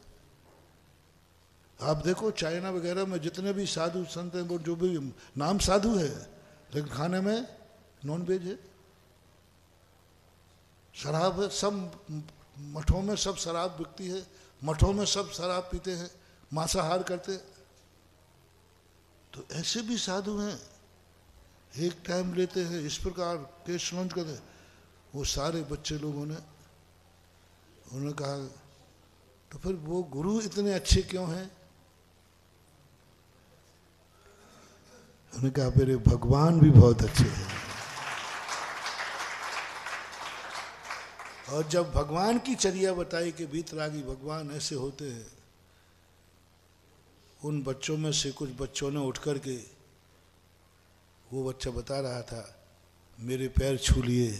आप देखो चाइना वगैरह में जितने भी साधु संत हैं, वो जो भी नाम साधु है, लेकिन खाने में नॉन वेज है, शराब है। सब मठों में सब शराब बिकती है, मठों में सब शराब पीते हैं, मांसाहार करते हैं। तो ऐसे भी साधु हैं, एक टाइम लेते हैं, इस प्रकार के श्लोक करते। वो सारे बच्चे लोगों ने उन्होंने कहा तो फिर वो गुरु इतने अच्छे क्यों हैं? उन्होंने कहा मेरे भगवान भी बहुत अच्छे हैं। और जब भगवान की चर्या बताई कि वीतरागी भगवान ऐसे होते हैं, उन बच्चों में से कुछ बच्चों ने उठ कर के, वो बच्चा बता रहा था मेरे पैर छू लिए,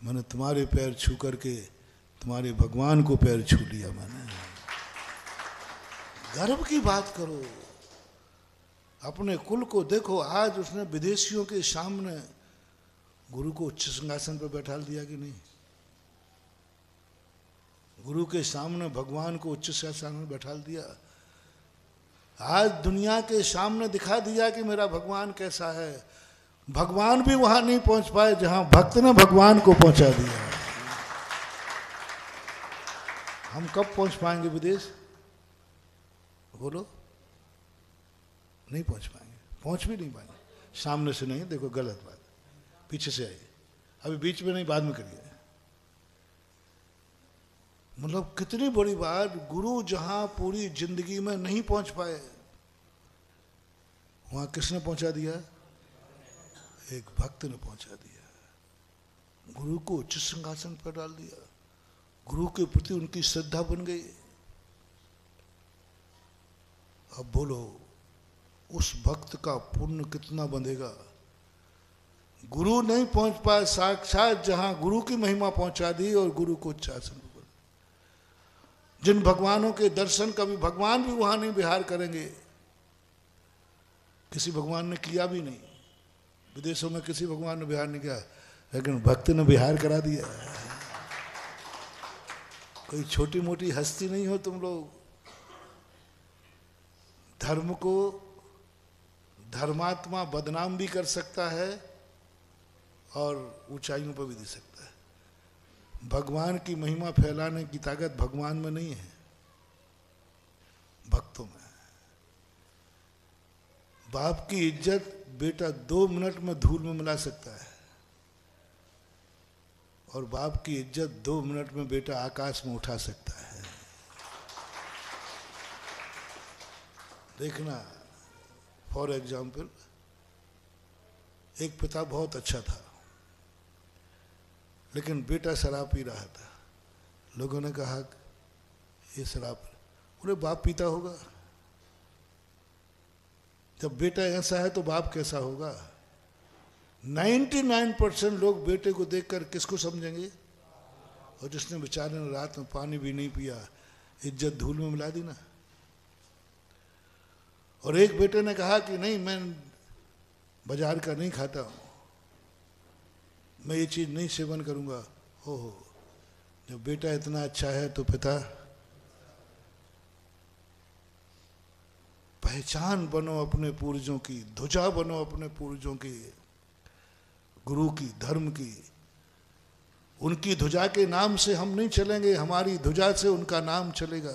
मैंने तुम्हारे पैर छू करके तुम्हारे भगवान को पैर छू लिया मैंने। गर्व की बात करो, अपने कुल को देखो। आज उसने विदेशियों के सामने गुरु को उच्च सिंहासन पर बैठा दिया कि नहीं? गुरु के सामने भगवान को उच्च सिंहासन में बैठा दिया। आज दुनिया के सामने दिखा दिया कि मेरा भगवान कैसा है। भगवान भी वहां नहीं पहुंच पाए जहां भक्त ने भगवान को पहुंचा दिया। हम कब पहुंच पाएंगे विदेश? बोलो, नहीं पहुंच पाएंगे, पहुंच भी नहीं पाएंगे। सामने से नहीं, देखो गलत बात, पीछे से आइए। अभी बीच में नहीं, बाद में करिए। मतलब कितनी बड़ी बात। गुरु जहां पूरी जिंदगी में नहीं पहुंच पाए, वहां किसने पहुंचा दिया? एक भक्त ने पहुंचा दिया। गुरु को उच्च सिंहासन पर डाल दिया। गुरु के प्रति उनकी श्रद्धा बन गई। अब बोलो उस भक्त का पुण्य कितना बंधेगा? गुरु नहीं पहुंच पाए, साक्षात जहां गुरु की महिमा पहुंचा दी और गुरु को उच्च आसन पर। जिन भगवानों के दर्शन कभी भगवान भी वहां नहीं विहार करेंगे, किसी भगवान ने किया भी नहीं। विदेशों में किसी भगवान ने विहार नहीं किया, लेकिन भक्त ने विहार करा दिया। कोई छोटी मोटी हस्ती नहीं हो तुम लोग। धर्म को धर्मात्मा बदनाम भी कर सकता है और ऊंचाइयों पर भी दे सकता है। भगवान की महिमा फैलाने की ताकत भगवान में नहीं है, भक्तों में। बाप की इज्जत बेटा 2 मिनट में धूल में मिला सकता है, और बाप की इज्जत 2 मिनट में बेटा आकाश में उठा सकता है। देखना, फॉर एग्जाम्पल, एक पिता बहुत अच्छा था, लेकिन बेटा शराब पी रहा था। लोगों ने कहा ये शराब, बोले बाप पीता होगा। जब बेटा ऐसा है तो बाप कैसा होगा? 99% लोग बेटे को देखकर किसको समझेंगे? और जिसने बेचारे ने रात में पानी भी नहीं पिया, इज्जत धूल में मिला दी ना। और एक बेटे ने कहा कि नहीं, मैं बाजार का नहीं खाता हूं, मैं ये चीज नहीं सेवन करूंगा। हो जब बेटा इतना अच्छा है तो पिता, पहचान बनो अपने पूर्वजों की, ध्वजा बनो अपने पूर्वजों की, गुरु की, धर्म की। उनकी ध्वजा के नाम से हम नहीं चलेंगे, हमारी ध्वजा से उनका नाम चलेगा।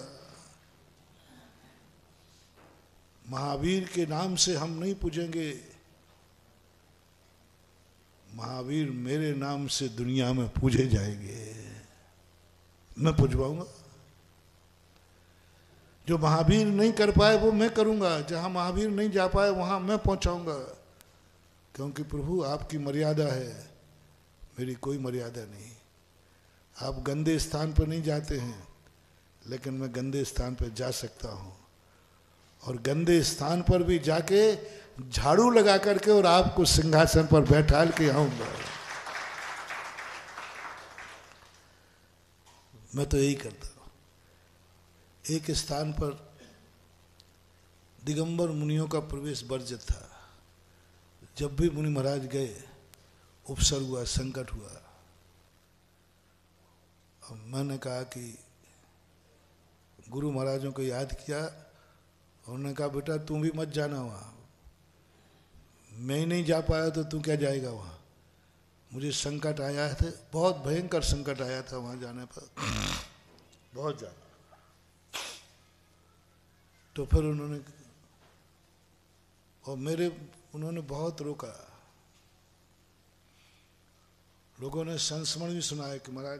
महावीर के नाम से हम नहीं पूजेंगे, महावीर मेरे नाम से दुनिया में पूजे जाएंगे, मैं पूजवाऊंगा। जो महावीर नहीं कर पाए वो मैं करूंगा, जहां महावीर नहीं जा पाए वहां मैं पहुंचाऊंगा। क्योंकि प्रभु आपकी मर्यादा है, मेरी कोई मर्यादा नहीं। आप गंदे स्थान पर नहीं जाते हैं, लेकिन मैं गंदे स्थान पर जा सकता हूं, और गंदे स्थान पर भी जाके झाड़ू लगा करके और आपको सिंहासन पर बैठाल के आऊंगा। मैं तो यही करता हूं। एक स्थान पर दिगंबर मुनियों का प्रवेश वर्जित था। जब भी मुनि महाराज गए, उपसर्ग हुआ, संकट हुआ। अब मैंने कहा कि गुरु महाराजों को याद किया, उन्होंने कहा बेटा तू भी मत जाना वहाँ, मैं ही नहीं जा पाया तो तू क्या जाएगा वहाँ। मुझे संकट आया था, बहुत भयंकर संकट आया था वहाँ जाने पर, बहुत ज़्यादा। तो फिर उन्होंने, और उन्होंने बहुत रोका। लोगों ने संस्मरण भी सुनाया कि महाराज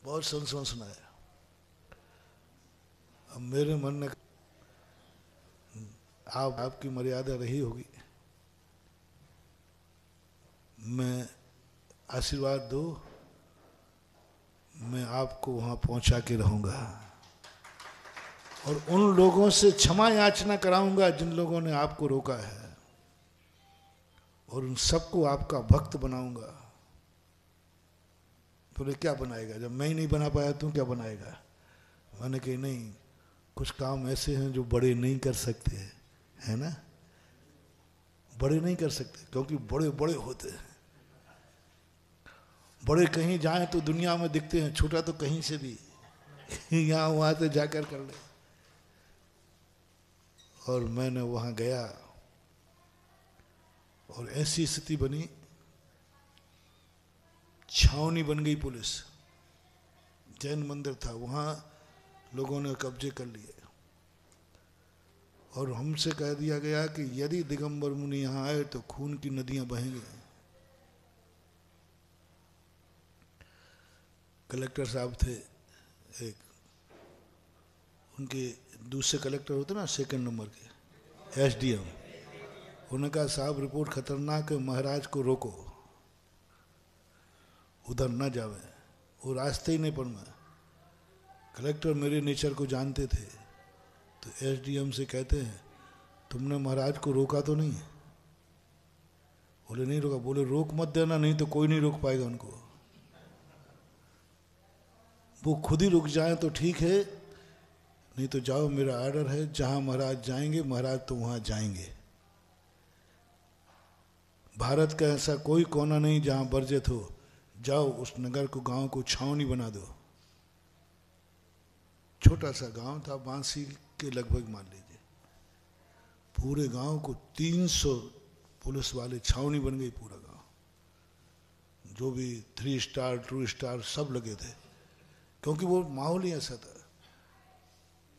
बहुत संस्मरण सुनाया। अब मेरे मन ने, आपकी मर्यादा रही होगी, मैं आशीर्वाद दो, मैं आपको वहां पहुंचा के रहूंगा, और उन लोगों से क्षमा याचना कराऊंगा जिन लोगों ने आपको रोका है, और उन सबको आपका भक्त बनाऊंगा। बोले क्या बनाएगा, जब मैं ही नहीं बना पाया तू क्या बनाएगा। मैंने कही नहीं, कुछ काम ऐसे हैं जो बड़े नहीं कर सकते, है ना, बड़े नहीं कर सकते, क्योंकि बड़े बड़े होते हैं। बड़े कहीं जाएं तो दुनिया में दिखते हैं, छोटा तो कहीं से भी यहाँ वहाँ से जाकर कर ले। और मैंने वहाँ गया और ऐसी स्थिति बनी, छावनी बन गई पुलिस। जैन मंदिर था, वहाँ लोगों ने कब्जे कर लिए, और हमसे कह दिया गया कि यदि दिगंबर मुनि यहाँ आए तो खून की नदियां बहेंगी। कलेक्टर साहब थे एक, उनके दूसरे कलेक्टर होते ना सेकंड नंबर के, एसडीएम, उन्होंने कहा साहब रिपोर्ट खतरनाक है, महाराज को रोको, उधर ना जावे, वो रास्ते ही नहीं पर। मैं कलेक्टर मेरे नेचर को जानते थे, तो एसडीएम से कहते हैं तुमने महाराज को रोका तो नहीं। बोले नहीं रोका। बोले रोक मत देना, नहीं तो कोई नहीं रोक पाएगा उनको, वो खुद ही रुक जाए तो ठीक है, नहीं तो जाओ, मेरा ऑर्डर है, जहां महाराज जाएंगे महाराज तो वहां जाएंगे। भारत का ऐसा कोई कोना नहीं जहां वर्जित हो, जाओ उस नगर को, गांव को छावनी बना दो। छोटा सा गांव था, बांसी के लगभग मान लीजिए, पूरे गांव को 300 पुलिस वाले, छावनी बन गई पूरा गांव। जो भी 3 स्टार 2 स्टार सब लगे थे, क्योंकि वो माहौल ही ऐसा था।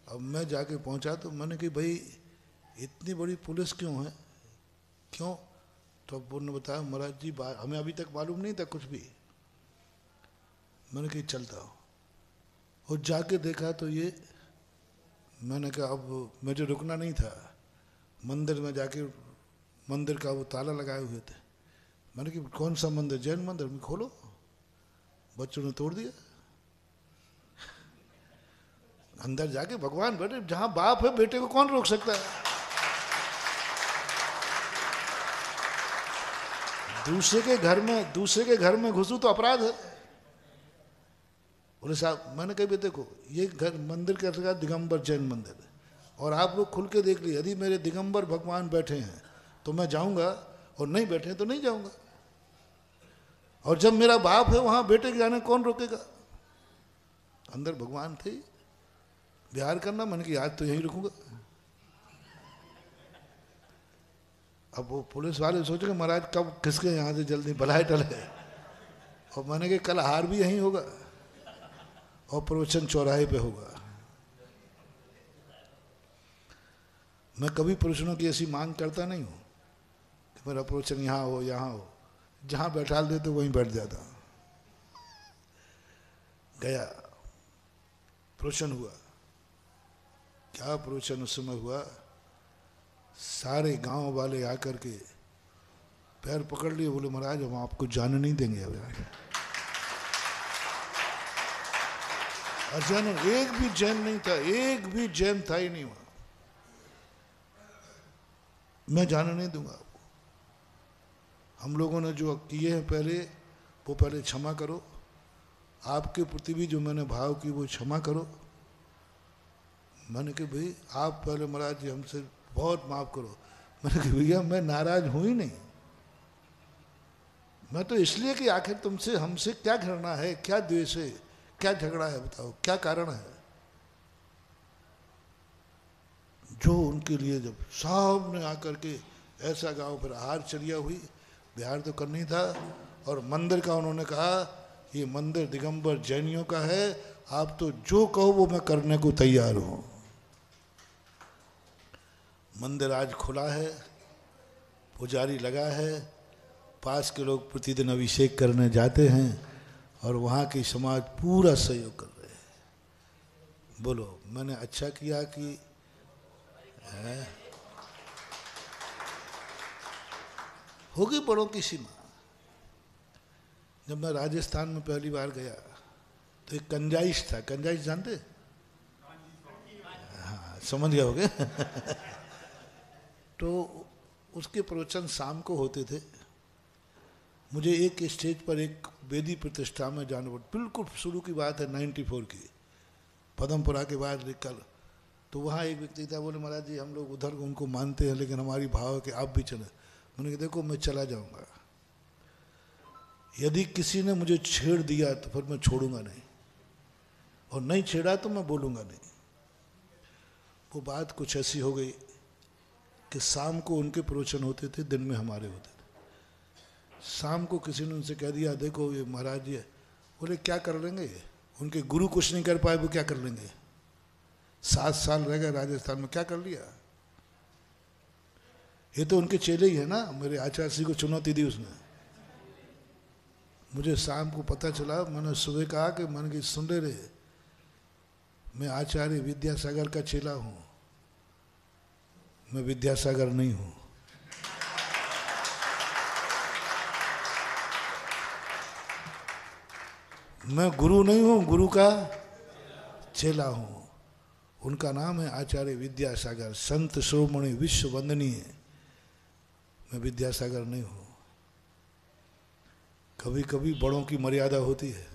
अब मैं जाके पहुंचा तो मैंने कहा भाई इतनी बड़ी पुलिस क्यों है, क्यों? तो अब उन्होंने बताया महाराज जी हमें अभी तक मालूम नहीं था कुछ भी। मैंने कहा चलता हूँ, और जाके देखा तो ये, मैंने कहा अब मुझे रुकना नहीं था, मंदिर में जाके, मंदिर का वो ताला लगाए हुए थे। मैंने कहा कौन सा मंदिर? जैन मंदिर में, खोलो। बच्चों ने तोड़ दिया। अंदर जाके भगवान बैठे, जहां बाप है बेटे को कौन रोक सकता है? दूसरे के घर में घुसूं तो अपराध है। बोले साहब, मैंने कहा देखो ये घर मंदिर का दिगंबर जैन मंदिर है, और आप लोग खुल के देख लीजिए, यदि मेरे दिगंबर भगवान बैठे हैं तो मैं जाऊंगा, और नहीं बैठे हैं तो नहीं जाऊंगा। और जब मेरा बाप है वहां बेटे के जाने कौन रोकेगा? अंदर भगवान थे, बिहार करना मन की, आज तो यहीं रुकूंगा। अब वो पुलिस वाले सोचेंगे महाराज कब किसके यहाँ से जल्दी भलाई टले, और मैंने कि कल हार भी यहीं होगा और प्रवचन चौराहे पे होगा। मैं कभी प्रवचनों की ऐसी मांग करता नहीं हूँ कि मेरा प्रवचन यहाँ हो यहाँ हो, जहाँ बैठा देते वहीं बैठ जाता। गया, प्रवचन हुआ, क्या प्रवचन उस समय हुआ, सारे गांव वाले आकर के पैर पकड़ लिए, बोले महाराज हम आपको जाने नहीं देंगे। अब अजैन एक भी जैन नहीं था, एक भी जैन था ही नहीं वहां। मैं जाने नहीं दूंगा आपको, हम लोगों ने जो किए हैं पहले वो पहले क्षमा करो, आपके प्रति भी जो मैंने भाव की वो क्षमा करो। मैंने कहा भाई आप पहले महाराज जी हमसे बहुत माफ करो। मैंने कहा भैया मैं नाराज हूं ही नहीं, मैं तो इसलिए कि आखिर तुमसे हमसे क्या घृणा है, क्या द्वेष है, क्या झगड़ा है, बताओ क्या कारण है। जो उनके लिए जब साहब ने आकर के ऐसा गांव, फिर हार चलिया हुई, बिहार तो करनी था। और मंदिर का उन्होंने कहा ये मंदिर दिगंबर जैनियों का है, आप तो जो कहो वो मैं करने को तैयार हूं। मंदिर आज खुला है, पुजारी लगा है, पास के लोग प्रतिदिन अभिषेक करने जाते हैं और वहाँ की समाज पूरा सहयोग कर रहे हैं। बोलो मैंने अच्छा किया कि है? होगी बड़ों की सीमा। जब मैं राजस्थान में पहली बार गया तो एक कंजाइश था, कंजाइश जानते? हाँ समझ गए होगे। तो उसके प्रवचन शाम को होते थे। मुझे एक स्टेज पर एक वेदी प्रतिष्ठा में जाना पड़ा, बिल्कुल शुरू की बात है 94 की, पदमपुरा के बाद निकल। तो वहाँ एक व्यक्ति था, बोले महाराज जी हम लोग उधर उनको मानते हैं लेकिन हमारी भाव है कि आप भी चले। मैंने कहा देखो मैं चला जाऊँगा, यदि किसी ने मुझे छेड़ दिया तो फिर मैं छोड़ूंगा नहीं, और नहीं छेड़ा तो मैं बोलूँगा नहीं। वो बात कुछ ऐसी हो गई कि शाम को उनके प्रवचन होते थे, दिन में हमारे होते थे। शाम को किसी ने उनसे कह दिया देखो ये महाराज जी, बोले क्या कर लेंगे, उनके गुरु कुछ नहीं कर पाए, वो क्या कर लेंगे, 7 साल रह गए राजस्थान में, क्या कर लिया। ये तो उनके चेले ही है ना, मेरे आचार्य जी को चुनौती दी उसने। मुझे शाम को पता चला, मैंने सुबह कहा कि मन की सुन रहे, मैं आचार्य विद्यासागर का चेला हूँ, मैं विद्यासागर नहीं हूँ। मैं गुरु नहीं हूँ, गुरु का चेला हूँ। उनका नाम है आचार्य विद्यासागर, संत शिरोमणि विश्व वंदनीय। मैं विद्यासागर नहीं हूँ। कभी कभी बड़ों की मर्यादा होती है,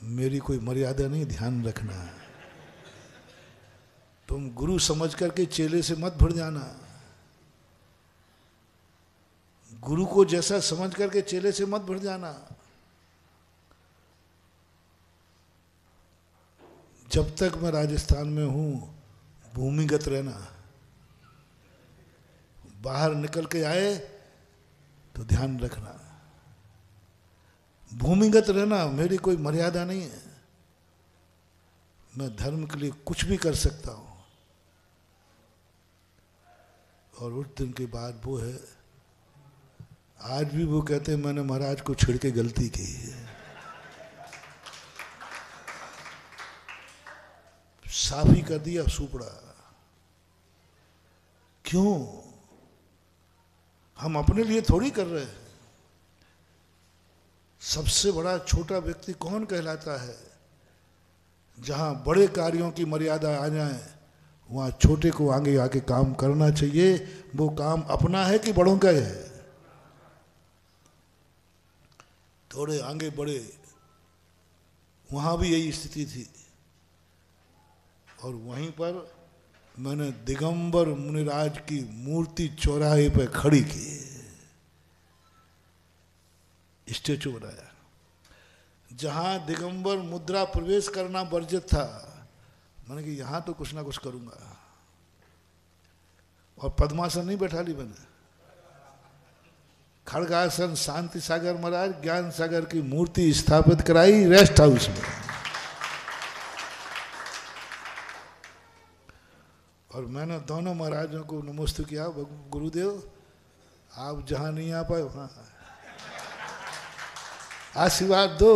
मेरी कोई मर्यादा नहीं, ध्यान रखना। तुम गुरु समझ करके चेले से मत भिड़ जाना, गुरु को जैसा समझ करके चेले से मत भिड़ जाना। जब तक मैं राजस्थान में हूं भूमिगत रहना, बाहर निकल के आए तो ध्यान रखना, भूमिगत रहना, मेरी कोई मर्यादा नहीं है, मैं धर्म के लिए कुछ भी कर सकता हूं। और उस दिन के बाद वो है, आज भी वो कहते हैं मैंने महाराज को छिड़ के गलती की है। साफी कर दिया सुपड़ा। क्यों? हम अपने लिए थोड़ी कर रहे हैं। सबसे बड़ा छोटा व्यक्ति कौन कहलाता है? जहां बड़े कार्यों की मर्यादा आ जाए वहां छोटे को आगे आके काम करना चाहिए। वो काम अपना है कि बड़ों का है? थोड़े आगे बढ़े, वहां भी यही स्थिति थी। और वहीं पर मैंने दिगंबर मुनिराज की मूर्ति चौराहे पे खड़ी की, स्टेचू बनाया। जहां दिगंबर मुद्रा प्रवेश करना वर्जित था, मैंने कि यहां तो कुछ ना कुछ करूंगा। और पद्मासन नहीं बैठा ली मैंने, खड़गासन शांति सागर महाराज ज्ञान सागर की मूर्ति स्थापित कराई रेस्ट हाउस में। और मैंने दोनों महाराजों को नमस्ते किया, गुरुदेव आप जहां नहीं आ पाए वहां आशीर्वाद दो।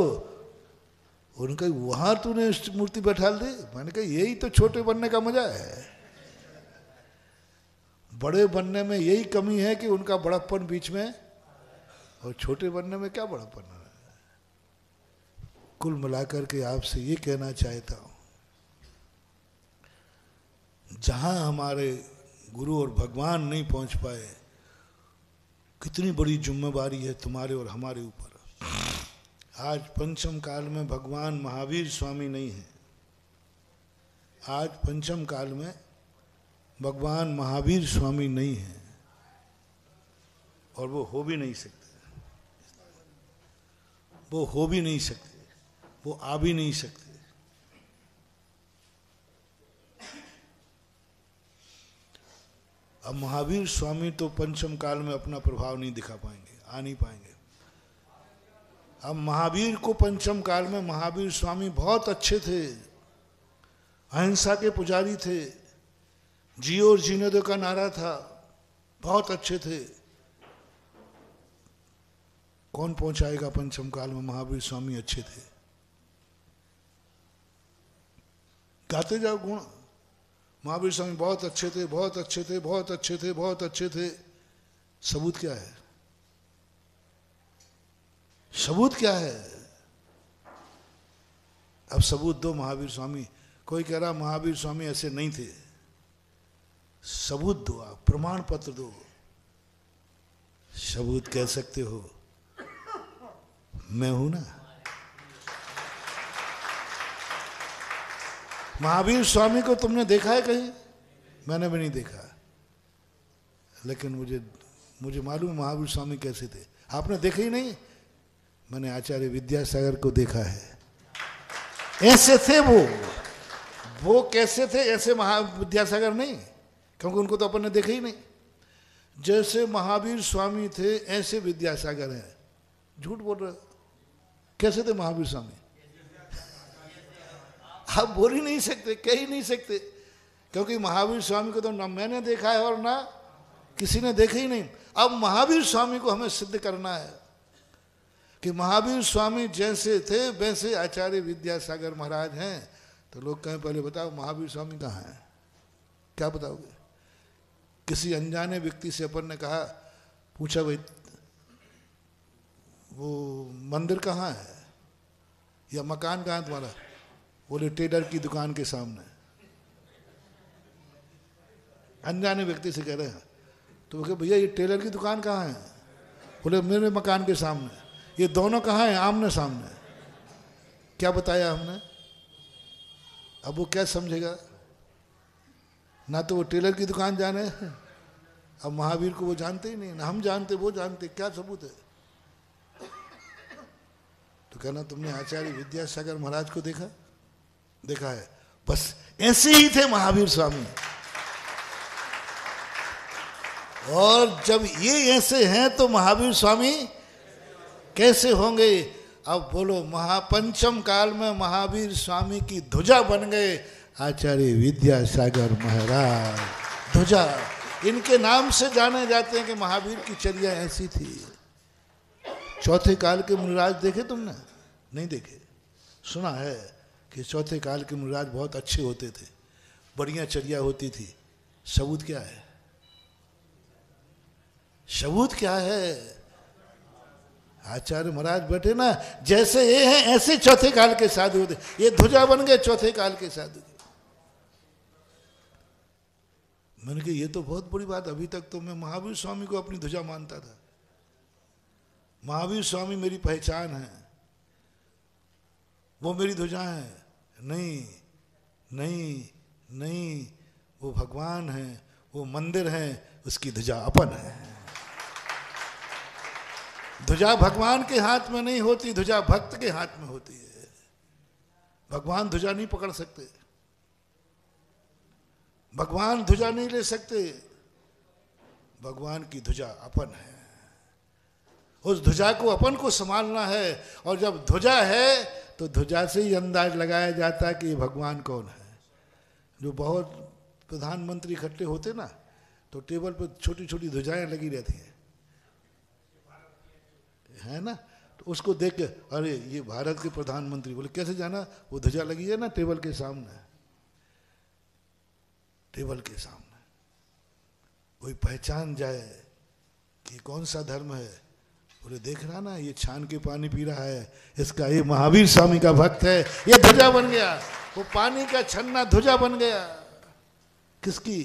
उनका वहां तूने मूर्ति बैठा दी। मैंने कहा यही तो छोटे बनने का मजा है, बड़े बनने में यही कमी है कि उनका बड़प्पन बीच में, और छोटे बनने में क्या बड़प्पन है। कुल मिलाकर के आपसे ये कहना चाहता हूं, जहां हमारे गुरु और भगवान नहीं पहुंच पाए, कितनी बड़ी जिम्मेवारी है तुम्हारे और हमारे ऊपर। आज पंचम काल में भगवान महावीर स्वामी नहीं है। आज पंचम काल में भगवान महावीर स्वामी नहीं है, और वो हो भी नहीं सकते, वो हो भी नहीं सकते, वो आ भी नहीं सकते। अब महावीर स्वामी तो पंचम काल में अपना प्रभाव नहीं दिखा पाएंगे, आ नहीं पाएंगे। अब महावीर को पंचम काल में महावीर स्वामी बहुत अच्छे थे, अहिंसा के पुजारी थे, जियो और जीने दो का नारा था, बहुत अच्छे थे। कौन पहुंचाएगा पंचम काल में महावीर स्वामी अच्छे थे। गाते जाओ गुण, महावीर स्वामी बहुत अच्छे थे, बहुत अच्छे थे, बहुत अच्छे थे, बहुत अच्छे थे। सबूत क्या है? सबूत क्या है? अब सबूत दो महावीर स्वामी। कोई कह रहा महावीर स्वामी ऐसे नहीं थे, सबूत दो, आप प्रमाण पत्र दो। सबूत कह सकते हो, मैं हूं ना। महावीर स्वामी को तुमने देखा है कहीं? मैंने भी नहीं देखा, लेकिन मुझे मालूम महावीर स्वामी कैसे थे। आपने देखे ही नहीं? मैंने आचार्य विद्यासागर को देखा है, ऐसे थे वो कैसे थे? ऐसे विद्यासागर नहीं, क्योंकि उनको तो अपन ने देखा ही नहीं। जैसे महावीर स्वामी थे ऐसे विद्यासागर हैं। झूठ बोल रहे हो। कैसे थे महावीर स्वामी? आप बोल ही नहीं सकते, कह ही नहीं सकते, क्योंकि महावीर स्वामी को तो ना मैंने देखा है और ना किसी ने देखा ही नहीं। अब महावीर स्वामी को हमें सिद्ध करना है कि महावीर स्वामी जैसे थे वैसे आचार्य विद्यासागर महाराज हैं। तो लोग कहें पहले बताओ महावीर स्वामी कहाँ हैं? क्या बताओगे? किसी अनजाने व्यक्ति से अपन ने कहा, पूछा भाई वो मंदिर कहाँ है या मकान कहाँ है तुम्हारा? बोले टेलर की दुकान के सामने। अनजाने व्यक्ति से कह रहे हैं, तो वो कहे भैया ये टेलर की दुकान कहाँ है? बोले मेरे मकान के सामने। ये दोनों कहाँ हैं? आमने सामने। क्या बताया हमने? अब वो क्या समझेगा? ना तो वो टेलर की दुकान जाने, अब महावीर को वो जानते ही नहीं, ना हम जानते वो जानते। क्या सबूत है? तो कहना तुमने आचार्य विद्यासागर महाराज को देखा है, बस ऐसे ही थे महावीर स्वामी। और जब ये ऐसे हैं तो महावीर स्वामी कैसे होंगे? अब बोलो, महापंचम काल में महावीर स्वामी की ध्वजा बन गए आचार्य विद्यासागर महाराज। ध्वजा इनके नाम से जाने जाते हैं कि महावीर की चर्या ऐसी थी। चौथे काल के मुनिराज देखे तुमने? नहीं देखे। सुना है कि चौथे काल के मुनिराज बहुत अच्छे होते थे, बढ़िया चर्या होती थी। सबूत क्या है? सबूत क्या है? आचार्य महाराज बैठे ना, जैसे ये हैं ऐसे चौथे काल के साधु होते। ये ध्वजा बन गए चौथे काल के साधु। मैंने कहा ये तो बहुत बड़ी बात। अभी तक तो मैं महावीर स्वामी को अपनी ध्वजा मानता था। महावीर स्वामी मेरी पहचान है, वो मेरी ध्वजा है। नहीं नहीं नहीं, वो भगवान है, वो मंदिर है, उसकी ध्वजा अपन है। ध्वजा भगवान के हाथ में नहीं होती, ध्वजा भक्त के हाथ में होती है। भगवान ध्वजा नहीं पकड़ सकते, भगवान ध्वजा नहीं ले सकते, भगवान की ध्वजा अपन है। उस ध्वजा को अपन को संभालना है। और जब ध्वजा है तो ध्वजा से ही अंदाज लगाया जाता है कि ये भगवान कौन है। जो बहुत प्रधानमंत्री इकट्ठे होते ना, तो टेबल पर छोटी छोटी ध्वजाएं लगी रहती हैं, है ना। तो उसको देख के अरे ये भारत के प्रधानमंत्री, बोले कैसे जाना, वो ध्वजा लगी है ना टेबल के सामने, टेबल के सामने कोई पहचान जाए कि कौन सा धर्म है। बोले देख रहा ना, ये छान के पानी पी रहा है, इसका ये महावीर स्वामी का भक्त है, ये ध्वजा बन गया। वो पानी का छन्ना ध्वजा बन गया। किसकी?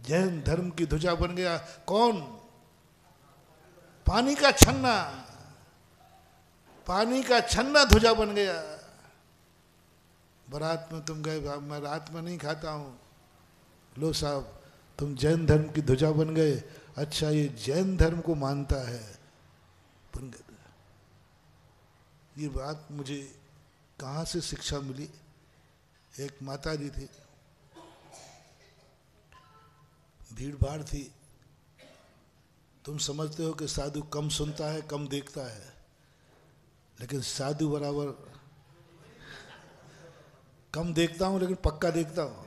जैन धर्म की ध्वजा बन गया। कौन? पानी का छन्ना, पानी का छन्ना ध्वजा बन गया। बारात में तुम गए, मैं रात में नहीं खाता हूं, लो साहब तुम जैन धर्म की ध्वजा बन गए। अच्छा, ये जैन धर्म को मानता है, बन गए। ये बात मुझे कहाँ से शिक्षा मिली? एक माता जी थी, भीड़ भाड़ थी। तुम समझते हो कि साधु कम सुनता है, कम देखता है, लेकिन साधु बराबर कम देखता हूं लेकिन पक्का देखता हूं।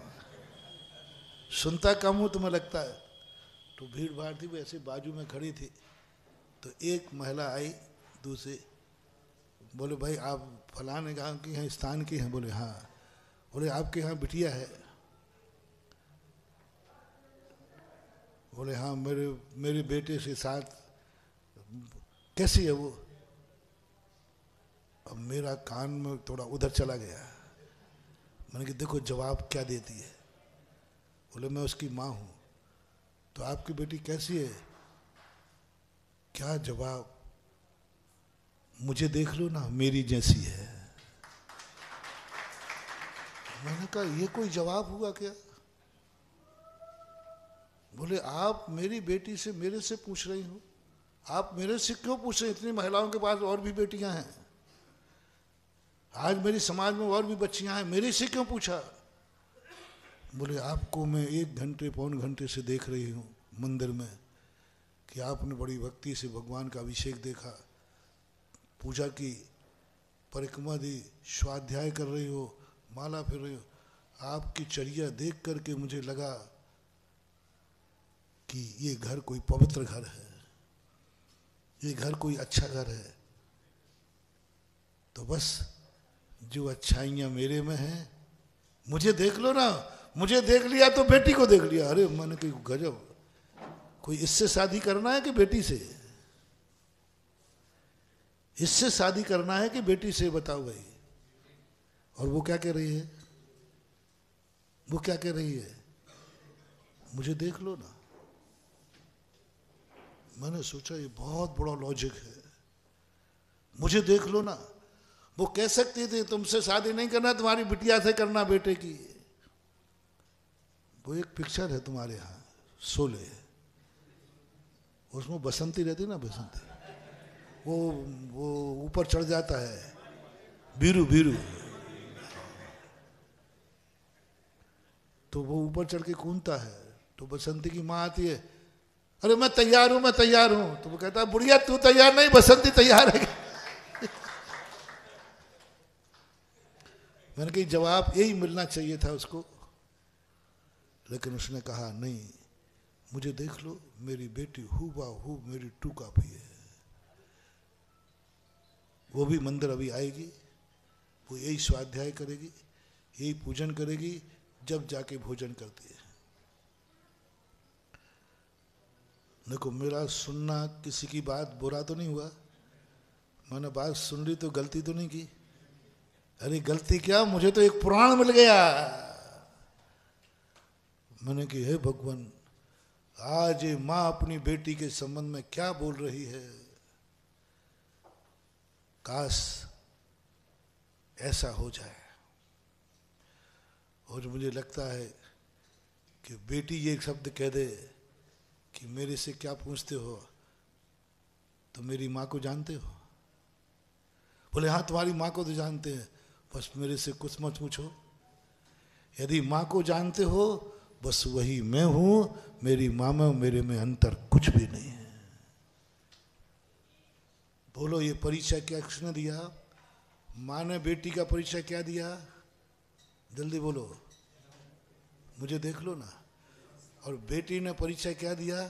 सुनता कम हूं तुम्हें लगता है। तो भीड़ भाड़ थी, वो ऐसे बाजू में खड़ी थी। तो एक महिला आई दूसरे, बोले भाई आप फलाने गांव की हैं, स्थान की हैं? बोले हाँ। बोले आपके यहाँ बिटिया है? बोले हाँ, मेरे बेटे से साथ। कैसी है वो? अब मेरा कान में थोड़ा उधर चला गया। मैंने कहा देखो जवाब क्या देती है। बोले मैं उसकी माँ हूँ। तो आपकी बेटी कैसी है? क्या जवाब? मुझे देख लो ना, मेरी जैसी है। मैंने कहा ये कोई जवाब हुआ क्या? बोले आप मेरी बेटी से मेरे से पूछ रही हो? आप मेरे से क्यों पूछ रहे? इतनी महिलाओं के पास और भी बेटियां हैं, आज मेरी समाज में और भी बच्चियां हैं, मेरे से क्यों पूछा? बोले आपको मैं 1 घंटे पौन घंटे से देख रही हूँ मंदिर में कि आपने बड़ी भक्ति से भगवान का अभिषेक देखा, पूजा की, परिक्रमा दी, स्वाध्याय कर रही हो, माला फिर रही हो। आपकी चर्या देख करके मुझे लगा कि ये घर कोई पवित्र घर है, ये घर कोई अच्छा घर है। तो बस जो अच्छाइयाँ मेरे में हैं, मुझे देख लो ना। मुझे देख लिया तो बेटी को देख लिया। अरे मैंने कोई गजब, कोई इससे शादी करना है कि बेटी से? इससे शादी करना है कि बेटी से? बताओ भाई। और वो क्या कह रही है? वो क्या कह रही है? मुझे देख लो ना। मैंने सोचा ये बहुत बड़ा लॉजिक है, मुझे देख लो ना। वो कह सकती थी तुमसे शादी नहीं करना, तुम्हारी बिटिया से करना, बेटे की। वो एक पिक्चर है तुम्हारे यहाँ, शोले, उसमें बसंती रहती ना, बसंती, वो ऊपर चढ़ जाता है, बीरू बीरू, तो वो ऊपर चढ़ के कूदता है। तो बसंती की माँ आती है, अरे मैं तैयार हूं, मैं तैयार हूं। तो वो कहता है बुढ़िया तू तैयार नहीं, बसंती तैयार है। मैंने कहा जवाब यही मिलना चाहिए था उसको, लेकिन उसने कहा नहीं, मुझे देख लो, मेरी बेटी हूबहू मेरी टू कॉपी है। वो भी मंदिर अभी आएगी, वो यही स्वाध्याय करेगी, यही पूजन करेगी, जब जाके भोजन करती है। देखो मेरा सुनना किसी की बात बुरा तो नहीं हुआ, मैंने बात सुन ली तो गलती तो नहीं की। अरे गलती क्या, मुझे तो एक पुराण मिल गया। मैंने कि हे भगवान, आज ये माँ अपनी बेटी के संबंध में क्या बोल रही है, काश ऐसा हो जाए। और मुझे लगता है कि बेटी ये शब्द कह दे कि मेरे से क्या पूछते हो, तो मेरी माँ को जानते हो? बोले हाँ तुम्हारी माँ को तो जानते हैं, बस मेरे से कुछ मत पूछो। यदि माँ को जानते हो बस वही मैं हूं, मेरी माँ में मेरे में अंतर कुछ भी नहीं है। बोलो ये परिचय क्या किसने दिया? माँ ने बेटी का परिचय क्या दिया? जल्दी बोलो, मुझे देख लो ना। और बेटी ने परिचय क्या दिया?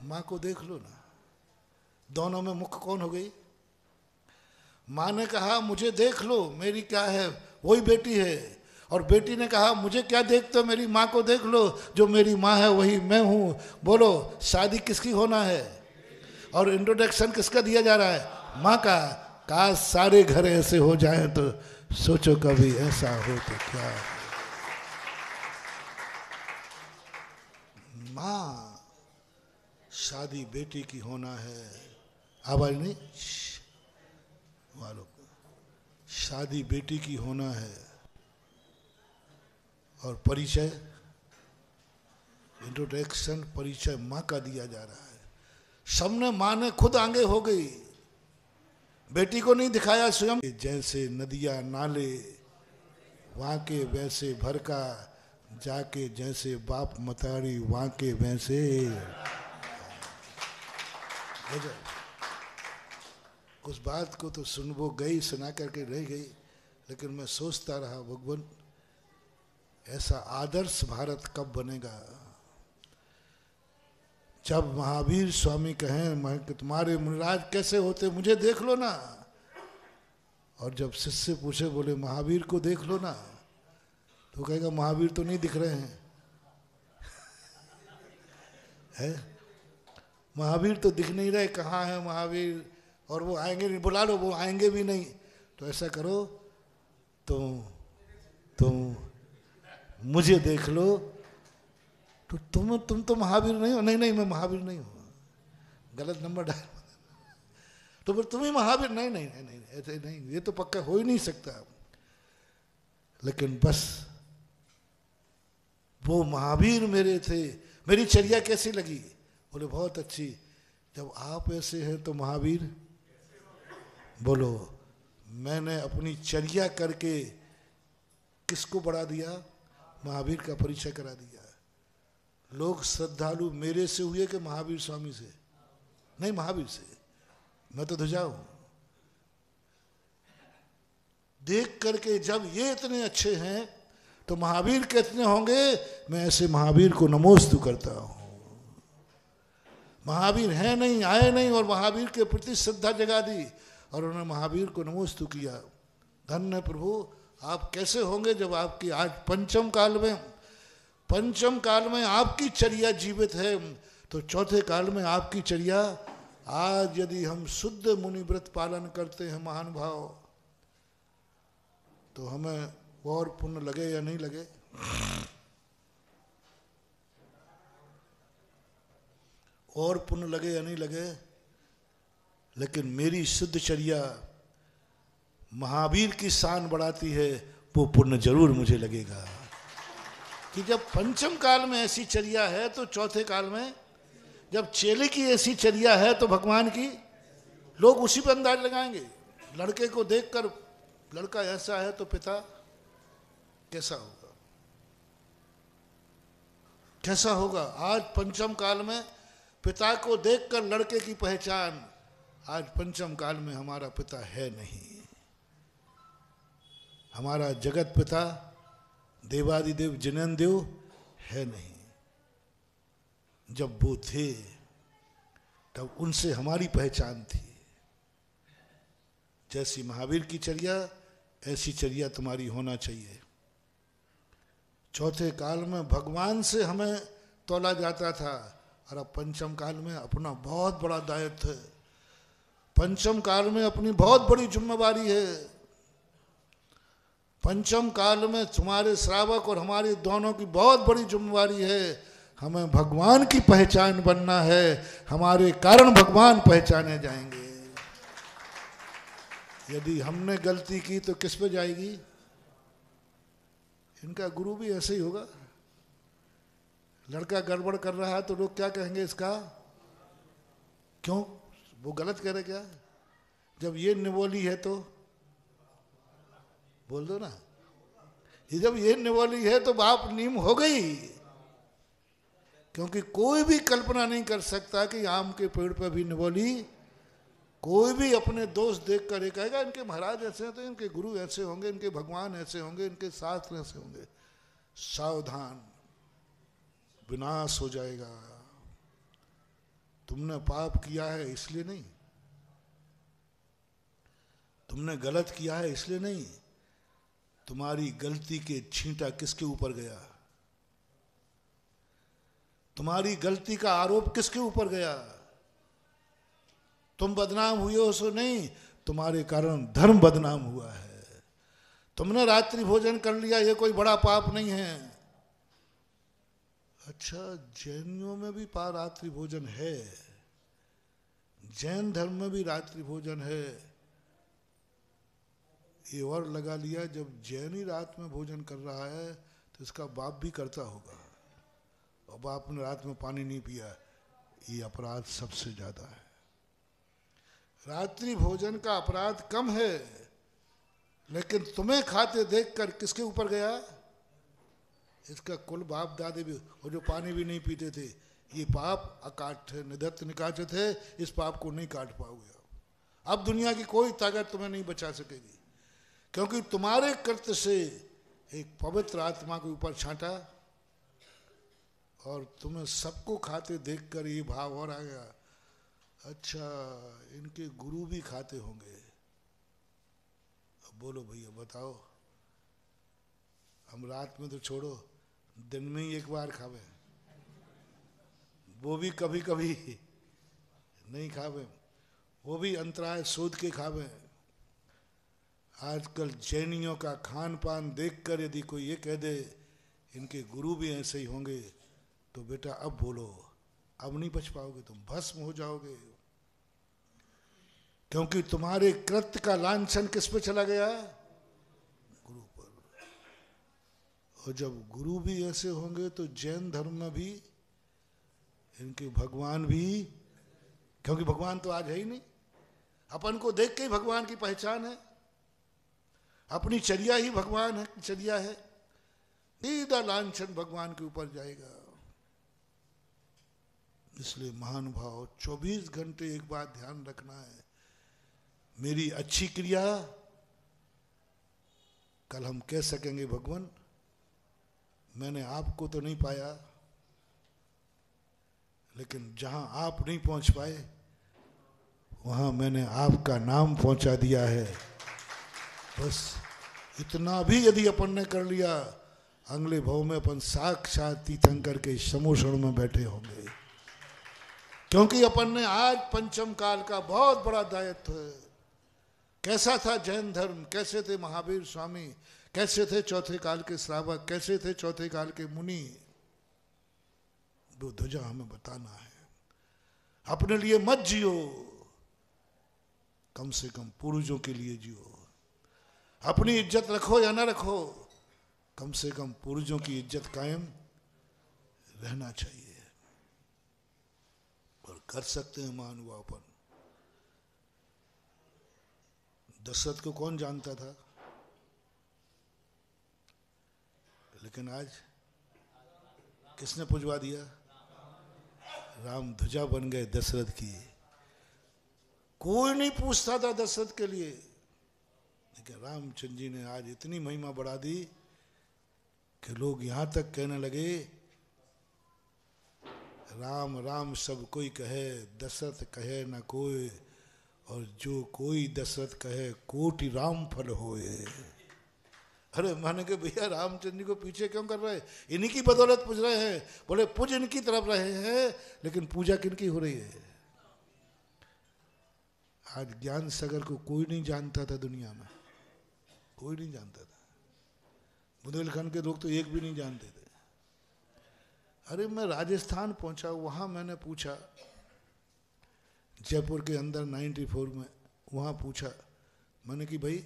माँ को देख लो ना। दोनों में मुख्य कौन हो गई? माँ ने कहा मुझे देख लो मेरी क्या है, वही बेटी है। और बेटी ने कहा मुझे क्या देखते हो, मेरी माँ को देख लो, जो मेरी माँ है वही मैं हूँ। बोलो शादी किसकी होना है? और इंट्रोडक्शन किसका दिया जा रहा है? माँ का। काश सारे घर ऐसे हो जाएं तो सोचो कभी ऐसा हो तो क्या। माँ, शादी बेटी की होना है। आवाज नहीं वालों को, शादी बेटी की होना है। और परिचय, इंट्रोडक्शन परिचय माँ का दिया जा रहा है। सबने माँ ने खुद आगे हो गई, बेटी को नहीं दिखाया स्वयं। जैसे नदियाँ नाले वहाँ के वैसे भर का, जाके जैसे बाप मतारी वहाँ के वैसे। उस बात को तो सुनबो गई, सुना करके रह गई, लेकिन मैं सोचता रहा भगवान ऐसा आदर्श भारत कब बनेगा? जब महावीर स्वामी कहें कि तुम्हारे मुनिराज कैसे होते, मुझे देख लो ना। और जब शिष्य पूछे, बोले महावीर को देख लो ना, तो कहेगा महावीर तो नहीं दिख रहे हैं। है? महावीर तो दिख नहीं रहे, कहाँ है महावीर? और वो आएंगे नहीं, बुला लो, वो आएंगे भी नहीं। तो ऐसा करो, तुम मुझे देख लो, तो तुम तो महावीर नहीं हो। नहीं मैं महावीर नहीं हूँ, गलत नंबर डाल। तो फिर तुम ही महावीर? नहीं ऐसे नहीं, ये तो पक्का हो ही नहीं सकता। लेकिन बस वो महावीर मेरे थे। मेरी चर्या कैसी लगी? बोले बहुत अच्छी। जब आप ऐसे हैं तो महावीर? बोलो मैंने अपनी चर्या करके किसको बढ़ा दिया? महावीर का परिचय करा दिया। लोग श्रद्धालु मेरे से हुए कि महावीर स्वामी से? नहीं, महावीर से। मैं तो ध्वजा हूं। देख करके जब ये इतने अच्छे हैं तो महावीर कितने होंगे? मैं ऐसे महावीर को नमोस्तु करता हूं। महावीर है नहीं, आए नहीं, और महावीर के प्रति श्रद्धा जगा दी और उन्होंने महावीर को नमोस्तु किया। धन्य प्रभु, आप कैसे होंगे जब आपकी आज पंचम काल में आपकी चर्या जीवित है, तो चौथे काल में आपकी चर्या। आज यदि हम शुद्ध मुनि व्रत पालन करते हैं महान भाव, तो हमें और पुण्य लगे या नहीं लगे? और पुण्य लगे या नहीं लगे? लेकिन मेरी शुद्ध चर्या महावीर की शान बढ़ाती है, वो पुण्य जरूर मुझे लगेगा। कि जब पंचम काल में ऐसी चर्या है तो चौथे काल में, जब चेले की ऐसी चर्या है तो भगवान की, लोग उसी पर अंदाज लगाएंगे। लड़के को देखकर लड़का ऐसा है तो पिता कैसा होगा? कैसा होगा? आज पंचम काल में पिता को देखकर लड़के की पहचान, आज पंचम काल में हमारा पिता है नहीं। हमारा जगत पिता देवादिदेव जिनेन्द्र है नहीं। जब वो थे तब उनसे हमारी पहचान थी। जैसी महावीर की चर्या, ऐसी चर्या तुम्हारी होना चाहिए। चौथे काल में भगवान से हमें तोला जाता था, और अब पंचम काल में अपना बहुत बड़ा दायित्व है। पंचम काल में अपनी बहुत बड़ी जिम्मेवारी है। पंचम काल में तुम्हारे श्रावक और हमारी दोनों की बहुत बड़ी जिम्मेवारी है। हमें भगवान की पहचान बनना है, हमारे कारण भगवान पहचाने जाएंगे। यदि हमने गलती की तो किस पे जाएगी? इनका गुरु भी ऐसे ही होगा। लड़का गड़बड़ कर रहा है तो लोग क्या कहेंगे इसका, क्यों वो गलत कह रहे क्या? जब ये निवोली है तो बोल दो ना, ये जब ये निवोली है तो बाप नीम हो गई। क्योंकि कोई भी कल्पना नहीं कर सकता कि आम के पेड़ पर भी निवोली। कोई भी अपने दोस्त देख कर कहेगा इनके महाराज ऐसे हैं तो इनके गुरु ऐसे होंगे, इनके भगवान ऐसे होंगे, इनके शास्त्र ऐसे होंगे। सावधान, विनाश हो जाएगा। तुमने पाप किया है इसलिए नहीं, तुमने गलत किया है इसलिए नहीं, तुम्हारी गलती के छींटा किसके ऊपर गया, तुम्हारी गलती का आरोप किसके ऊपर गया? तुम बदनाम हुए हो सो नहीं, तुम्हारे कारण धर्म बदनाम हुआ है। तुमने रात्रि भोजन कर लिया, ये कोई बड़ा पाप नहीं है। अच्छा, जैनियों में भी रात्रि भोजन है, जैन धर्म में भी रात्रि भोजन है। ये और लगा लिया, जब जैनी रात में भोजन कर रहा है तो इसका बाप भी करता होगा, और बाप ने रात में पानी नहीं पिया, ये अपराध सबसे ज्यादा है। रात्रि भोजन का अपराध कम है, लेकिन तुम्हें खाते देखकर किसके ऊपर गया? इसका कुल बाप दादे भी, और जो पानी भी नहीं पीते थे, ये पाप अकाट थे, निधत्त निकाच थे, इस पाप को नहीं काट पाओगे। अब दुनिया की कोई ताकत तुम्हें नहीं बचा सकेगी, क्योंकि तुम्हारे कृत्य से एक पवित्र आत्मा के ऊपर छांटा, और तुम्हें सबको खाते देखकर ये भाव और आ गया, अच्छा इनके गुरु भी खाते होंगे। अब बोलो भैया बताओ, हम रात में तो छोड़ो, दिन में ही एक बार खावे, वो भी कभी कभी नहीं खावे, वो भी अंतराय शोध के खावे। आजकल जैनियों का खान पान देखकर यदि कोई ये कह दे इनके गुरु भी ऐसे ही होंगे, तो बेटा अब बोलो, अब नहीं बच पाओगे, तुम भस्म हो जाओगे। क्योंकि तुम्हारे कृत्य का लांछन किस पे चला गया? गुरु पर। और जब गुरु भी ऐसे होंगे तो जैन धर्म में भी इनके भगवान भी, क्योंकि भगवान तो आज है ही नहीं, अपन को देख के ही भगवान की पहचान है, अपनी चर्या ही भगवान है, चर्या है, सीधा लांछन भगवान के ऊपर जाएगा। इसलिए महानुभाव 24 घंटे एक बात ध्यान रखना है, मेरी अच्छी क्रिया कल हम कह सकेंगे भगवान मैंने आपको तो नहीं पाया, लेकिन जहां आप नहीं पहुंच पाए वहां मैंने आपका नाम पहुंचा दिया है। बस इतना भी यदि अपन ने कर लिया, अगले भाव में अपन साक्षात तीर्थंकर के समोषण में बैठे होंगे, क्योंकि अपन ने आज पंचम काल का बहुत बड़ा दायित्व है। कैसा था जैन धर्म, कैसे थे महावीर स्वामी, कैसे थे चौथे काल के श्रावक, कैसे थे चौथे काल के मुनि, वो ध्वजा हमें बताना है। अपने लिए मत जियो, कम से कम पूर्वजों के लिए जियो। अपनी इज्जत रखो या ना रखो, कम से कम पूर्वजों की इज्जत कायम रहना चाहिए। और कर सकते हैं महानुभावपन। दशरथ को कौन जानता था, लेकिन आज किसने पुजवा दिया? राम ध्वजा बन गए दशरथ की। कोई नहीं पूछता था दशरथ के लिए, लेकिन रामचंद्र जी ने आज इतनी महिमा बढ़ा दी कि लोग यहां तक कहने लगे राम राम सब कोई कहे, दशरथ कहे न कोई, और जो कोई दशरथ कहे कोटि राम फल होए। अरे माने कि भैया रामचंद्र जी को पीछे क्यों कर रहे हैं? इन्हीं की बदौलत पूज रहे हैं। बोले पूज इनकी तरफ रहे हैं, लेकिन पूजा किनकी हो रही है? आज ज्ञान सागर को कोई नहीं जानता था, दुनिया में कोई नहीं जानता था। बुंदेलखंड के लोग तो एक भी नहीं जानते थे। अरे मैं राजस्थान पहुंचा, वहां मैंने पूछा, जयपुर के अंदर 94 में, वहां पूछा मैंने कि भाई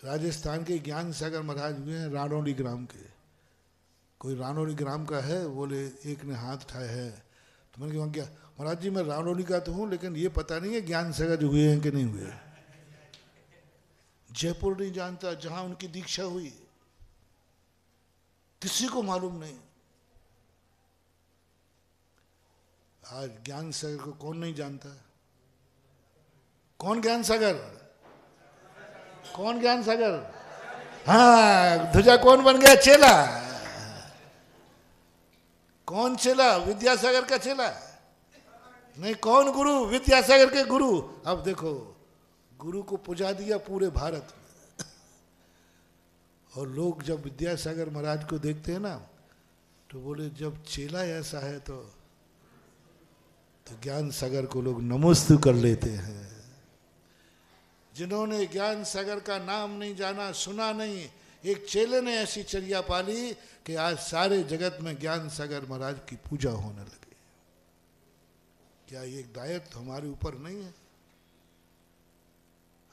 राजस्थान के ज्ञान सागर महाराज हुए हैं रानौली ग्राम के। कोई रानौली ग्राम का है? बोले एक ने हाथ उठाया है। तो मैंने कहा क्या महाराज जी, मैं रानौली का तो हूँ, लेकिन ये पता नहीं है ज्ञान सागर हुए हैं कि नहीं हुए। जयपुर नहीं जानता जहां उनकी दीक्षा हुई, किसी को मालूम नहीं। आज ज्ञान सागर को कौन नहीं जानता? कौन ज्ञान सागर? कौन ज्ञान सागर? हाँ, ध्वजा कौन बन गया? चेला। कौन चेला? विद्यासागर का चेला नहीं। कौन गुरु? विद्यासागर के गुरु। अब देखो, गुरु को पुजा दिया पूरे भारत में। और लोग जब विद्यासागर महाराज को देखते हैं ना, तो बोले जब चेला ऐसा है तो ज्ञान सागर को लोग नमोस्तु कर लेते हैं। जिन्होंने ज्ञान सागर का नाम नहीं जाना, सुना नहीं, एक चेले ने ऐसी चर्या पाली कि आज सारे जगत में ज्ञान सागर महाराज की पूजा होने लगी। क्या ये दायित्व हमारे ऊपर नहीं है?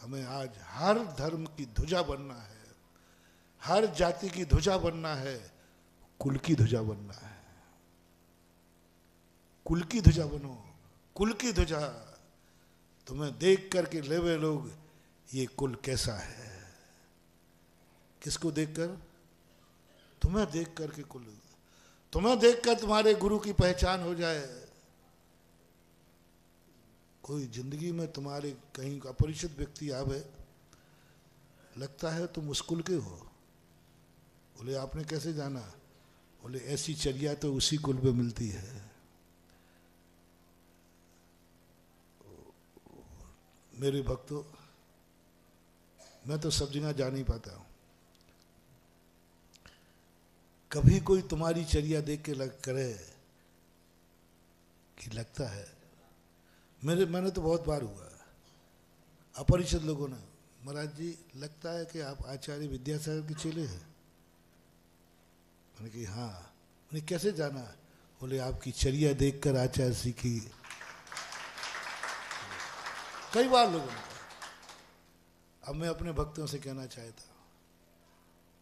हमें आज हर धर्म की ध्वजा बनना है, हर जाति की ध्वजा बनना है, कुल की ध्वजा बनना है। कुल की ध्वजा बनो, कुल की ध्वजा। तुम्हें देख करके लेवे लोग ये कुल कैसा है। किसको देखकर? तुम्हें देख करके कुल, तुम्हें देखकर तुम्हारे गुरु की पहचान हो जाए। कोई जिंदगी में तुम्हारे कहीं अपरिचित व्यक्ति आवे, लगता है तुम उस कुल के हो। बोले आपने कैसे जाना? बोले ऐसी चर्या तो उसी कुल में मिलती है। मेरे भक्तों, मैं तो सब जगह जा नहीं पाता हूं। कभी कोई तुम्हारी चर्या देख के लग करे कि लगता है, मैंने तो बहुत बार हुआ, अपरिचित लोगों ने, महाराज जी लगता है कि आप आचार्य विद्यासागर के चेले हैं। मैंने कहा हाँ। मैंने कैसे जाना? बोले आपकी चर्या देखकर आचार्य सीखी। कई बार लोगों ने। अब मैं अपने भक्तों से कहना चाहता हूं,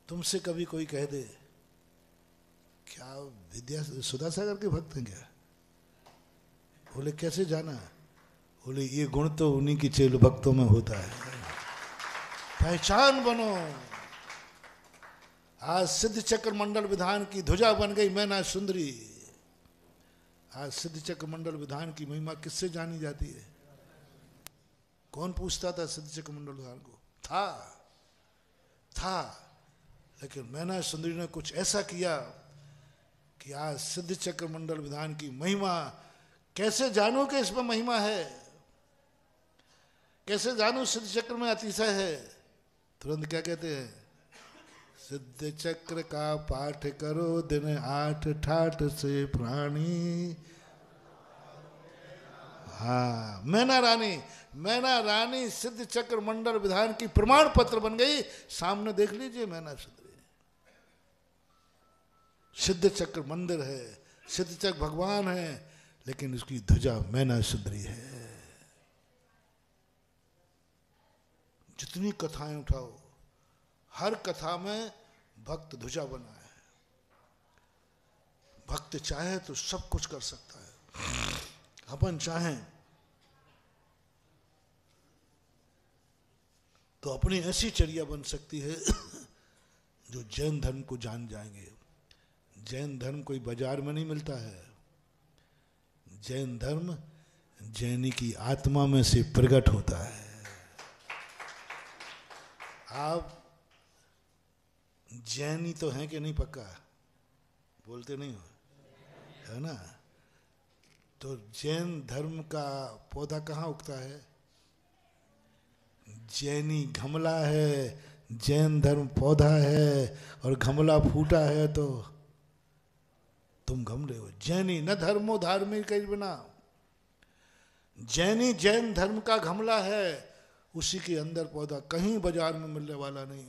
तुमसे कभी कोई कह दे क्या विद्या सुधा सागर के भक्त हैं क्या? बोले कैसे जाना? बोले ये गुण तो उन्हीं की चेल भक्तों में होता है। पहचान बनो। आज सिद्ध चक्र मंडल विधान की ध्वजा बन गई मैना सुंदरी। आज सिद्ध चक्र मंडल विधान की महिमा किससे जानी जाती है? कौन पूछता था सिद्ध चक्र मंडल विधान को? था, लेकिन मैना सुंदरी ने कुछ ऐसा किया कि आज सिद्ध चक्र मंडल विधान की महिमा। कैसे जानू कि इसमें महिमा है? कैसे जानू सिद्ध चक्र में अतिशय है? तुरंत क्या कहते हैं? सिद्ध चक्र का पाठ करो दिन 8 ठाठ से प्राणी। हाँ, मैना रानी सिद्ध चक्र मंडल विधान की प्रमाण पत्र बन गई। सामने देख लीजिए मैना सुंदरी। सिद्ध चक्र मंदिर है, सिद्ध चक्र भगवान है, लेकिन उसकी ध्वजा मैना सुंदरी है। जितनी कथाएं उठाओ, हर कथा में भक्त ध्वजा बना है। भक्त चाहे तो सब कुछ कर सकता है। अपन चाहें तो अपनी ऐसी चर्या बन सकती है जो जैन धर्म को जान जाएंगे। जैन धर्म कोई बाजार में नहीं मिलता है। जैन धर्म जैनी की आत्मा में से प्रकट होता है। आप जैनी तो हैं कि नहीं? पक्का बोलते नहीं हो, है ना? तो जैन धर्म का पौधा कहाँ उगता है? जैनी गमला है, जैन धर्म पौधा है, और गमला फूटा है तो तुम गमले हो। जैनी न धर्मो धार्मिक बिना। जैनी जैन धर्म का गमला है, उसी के अंदर पौधा, कहीं बाजार में मिलने वाला नहीं।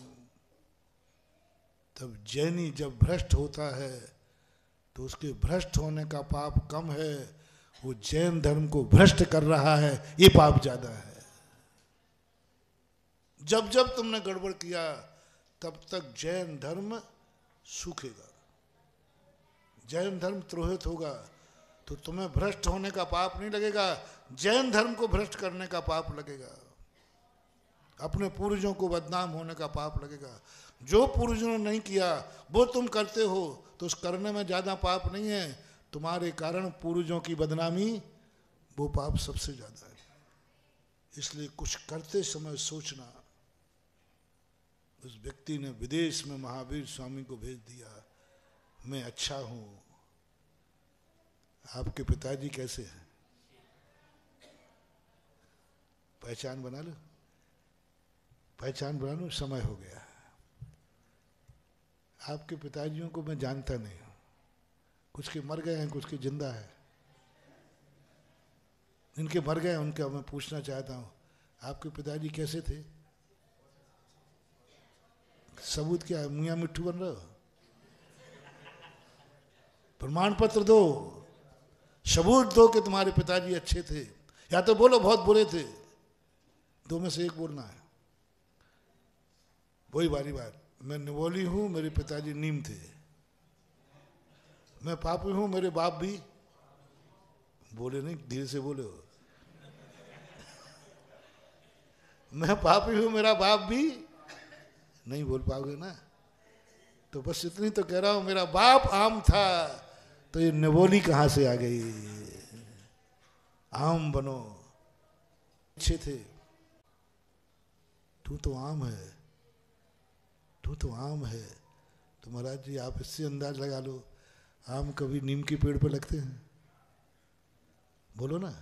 तब जैनी जब भ्रष्ट होता है तो उसके भ्रष्ट होने का पाप कम है, वो जैन धर्म को भ्रष्ट कर रहा है, ये पाप ज्यादा है। जब जब तुमने गड़बड़ किया तब तक जैन धर्म सूखेगा, जैन धर्म त्रोहित होगा। तो तुम्हें भ्रष्ट होने का पाप नहीं लगेगा, जैन धर्म को भ्रष्ट करने का पाप लगेगा, अपने पूर्वजों को बदनाम होने का पाप लगेगा। जो पूर्वजों ने नहीं किया वो तुम करते हो तो उस करने में ज़्यादा पाप नहीं है, तुम्हारे कारण पूर्वजों की बदनामी वो पाप सबसे ज़्यादा है। इसलिए कुछ करते समय सोचना। उस व्यक्ति ने विदेश में महावीर स्वामी को भेज दिया, मैं अच्छा हूँ। आपके पिताजी कैसे हैं? पहचान बना लो, पहचान बना लो, समय हो गया। आपके पिताजियों को मैं जानता नहीं हूँ, कुछ के मर गए हैं, कुछ के जिंदा है। इनके मर गए उनका मैं पूछना चाहता हूँ, आपके पिताजी कैसे थे? सबूत क्या है? मियाँ मिट्ठू बन रहे हो? प्रमाण पत्र दो, सबूत दो कि तुम्हारे पिताजी अच्छे थे, या तो बोलो बहुत बुरे थे। दो में से एक बोलना है। वही बारी बात, मैं निवोली हूं, मेरे पिताजी नीम थे। मैं पापी हूं, मेरे बाप भी। बोले नहीं, धीरे से बोले हो। मैं पापी हूं, मेरा बाप भी। नहीं बोल पाओगे ना, तो बस इतनी तो कह रहा हूं, मेरा बाप आम था, तो ये निवोली कहां से आ गई? आम बनो, अच्छे थे। तू तो आम है, तू तो आम है। तो महाराज जी आप इससे अंदाज लगा लो, आम कभी नीम के पेड़ पर लगते हैं? बोलो ना।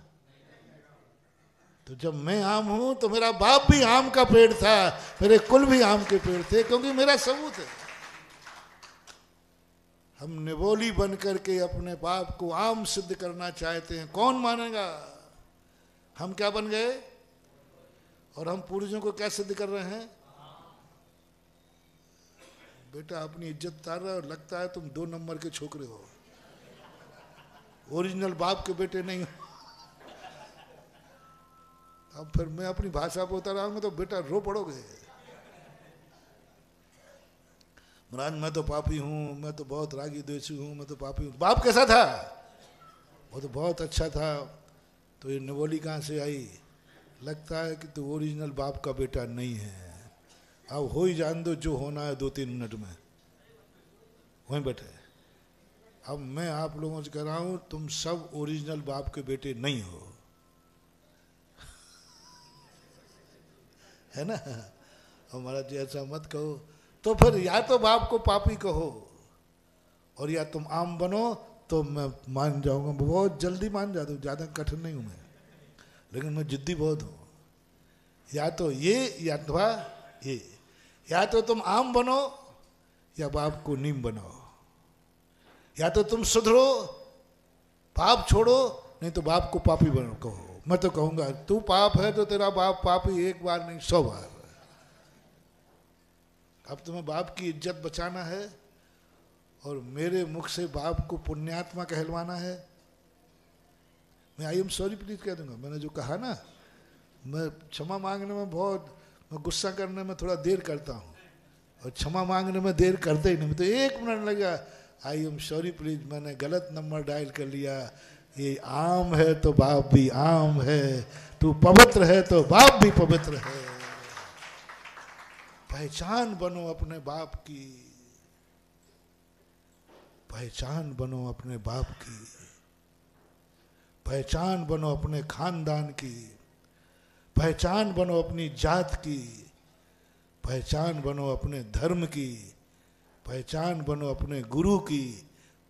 तो जब मैं आम हूं तो मेरा बाप भी आम का पेड़ था, मेरे कुल भी आम के पेड़ थे, क्योंकि मेरा सबूत है। हम निवोली बन करके अपने बाप को आम सिद्ध करना चाहते हैं, कौन मानेगा? हम क्या बन गए? और हम पूर्वजों को क्या सिद्ध कर रहे हैं? बेटा अपनी इज्जत उतार रहा है और लगता है तुम 2 नंबर के छोकरे हो, ओरिजिनल बाप के बेटे नहीं हो। अब फिर मैं अपनी भाषा पर उतर आऊंगा तो बेटा रो पड़ोगे। महाराज मैं तो पापी हूँ, मैं तो बहुत रागी द्वेषी हूँ, मैं तो पापी हूँ। बाप कैसा था? वो तो बहुत अच्छा था। तो ये निवोली कहाँ से आई? लगता है कि तू ओरिजिनल बाप का बेटा नहीं है। अब हो ही जान दो, जो होना है 2-3 मिनट में वहीं बैठे। अब मैं आप लोगों से कह रहा हूँ, तुम सब ओरिजिनल बाप के बेटे नहीं हो, है ना? हमारा जी ऐसा मत कहो। तो फिर या तो बाप को पापी कहो और या तुम आम बनो, तो मैं मान जाऊंगा, बहुत जल्दी मान जाता हूँ, ज़्यादा कठिन नहीं हूँ मैं, लेकिन मैं जिद्दी बहुत हूँ। या तो ये या तो ये, या तो तुम आम बनो या बाप को नीम बनाओ। या तो तुम सुधरो, पाप छोड़ो, नहीं तो बाप को पापी बनो कहो। मैं तो कहूँगा तू पाप है तो तेरा बाप पापी, एक बार नहीं 100 बार। अब तुम्हें बाप की इज्जत बचाना है और मेरे मुख से बाप को पुण्यात्मा कहलवाना है। मैं आई एम सॉरी प्लीज कह दूंगा। मैंने जो कहा ना, मैं क्षमा मांगने में मैं गुस्सा करने में थोड़ा देर करता हूँ, और क्षमा मांगने में देर करते ही नहीं। मैं तो 1 मिनट लगा, आई एम सॉरी प्लीज, मैंने गलत नंबर डायल कर लिया। ये आम है तो बाप भी आम है, तू पवित्र है तो बाप भी पवित्र है। पहचान बनो अपने बाप की, पहचान बनो अपने बाप की, पहचान बनो अपने खानदान की, पहचान बनो अपनी जात की, पहचान बनो अपने धर्म की, पहचान बनो अपने गुरु की,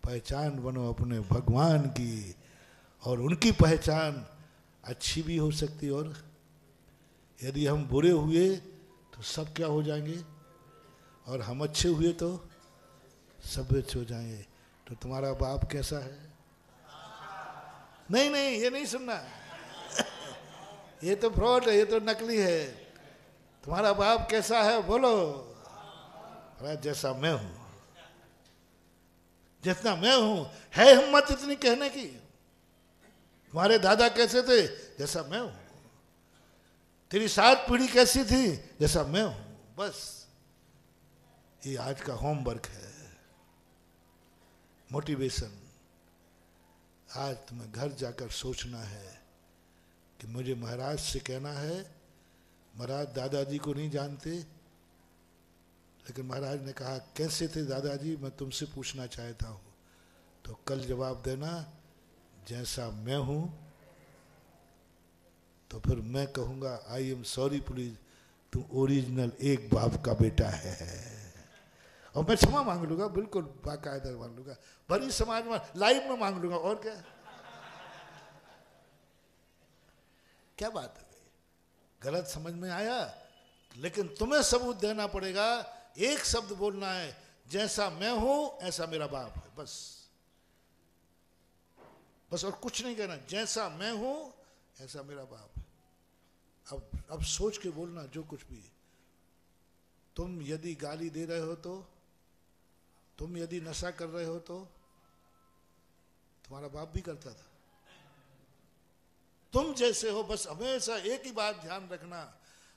पहचान बनो अपने भगवान की। और उनकी पहचान अच्छी भी हो सकती, और यदि हम बुरे हुए तो सब क्या हो जाएंगे, और हम अच्छे हुए तो सब अच्छे हो जाएंगे। तो तुम्हारा बाप कैसा है? नहीं नहीं, ये नहीं सुनना, ये तो फ्रॉड है, ये तो नकली है। तुम्हारा बाप कैसा है बोलो। जैसा मैं हूं, जितना मैं हूं, है हिम्मत इतनी कहने की? तुम्हारे दादा कैसे थे? जैसा मैं हूं। तेरी 7 पीढ़ी कैसी थी? जैसा मैं हूं। बस ये आज का होमवर्क है, मोटिवेशन। आज तुम्हें घर जाकर सोचना है कि मुझे महाराज से कहना है, महाराज दादाजी को नहीं जानते, लेकिन महाराज ने कहा कैसे थे दादाजी, मैं तुमसे पूछना चाहता हूं। तो कल जवाब देना, जैसा मैं हूं। तो फिर मैं कहूंगा आई एम सॉरी प्लीज, तू ओरिजिनल एक बाप का बेटा है। और मैं क्षमा मांग लूंगा, बिल्कुल बाकायदा मांग लूंगा, भरी समाज में लाइव में मांग लूंगा। और क्या क्या बात है भाई, गलत समझ में आया? लेकिन तुम्हें सबूत देना पड़ेगा, एक शब्द बोलना है, जैसा मैं हूं ऐसा मेरा बाप है। बस बस और कुछ नहीं कहना, जैसा मैं हूं ऐसा मेरा बाप है। अब सोच के बोलना जो कुछ भी। तुम यदि गाली दे रहे हो तो, तुम यदि नशा कर रहे हो तो तुम्हारा बाप भी करता था। तुम जैसे हो, बस हमेशा एक ही बात ध्यान रखना,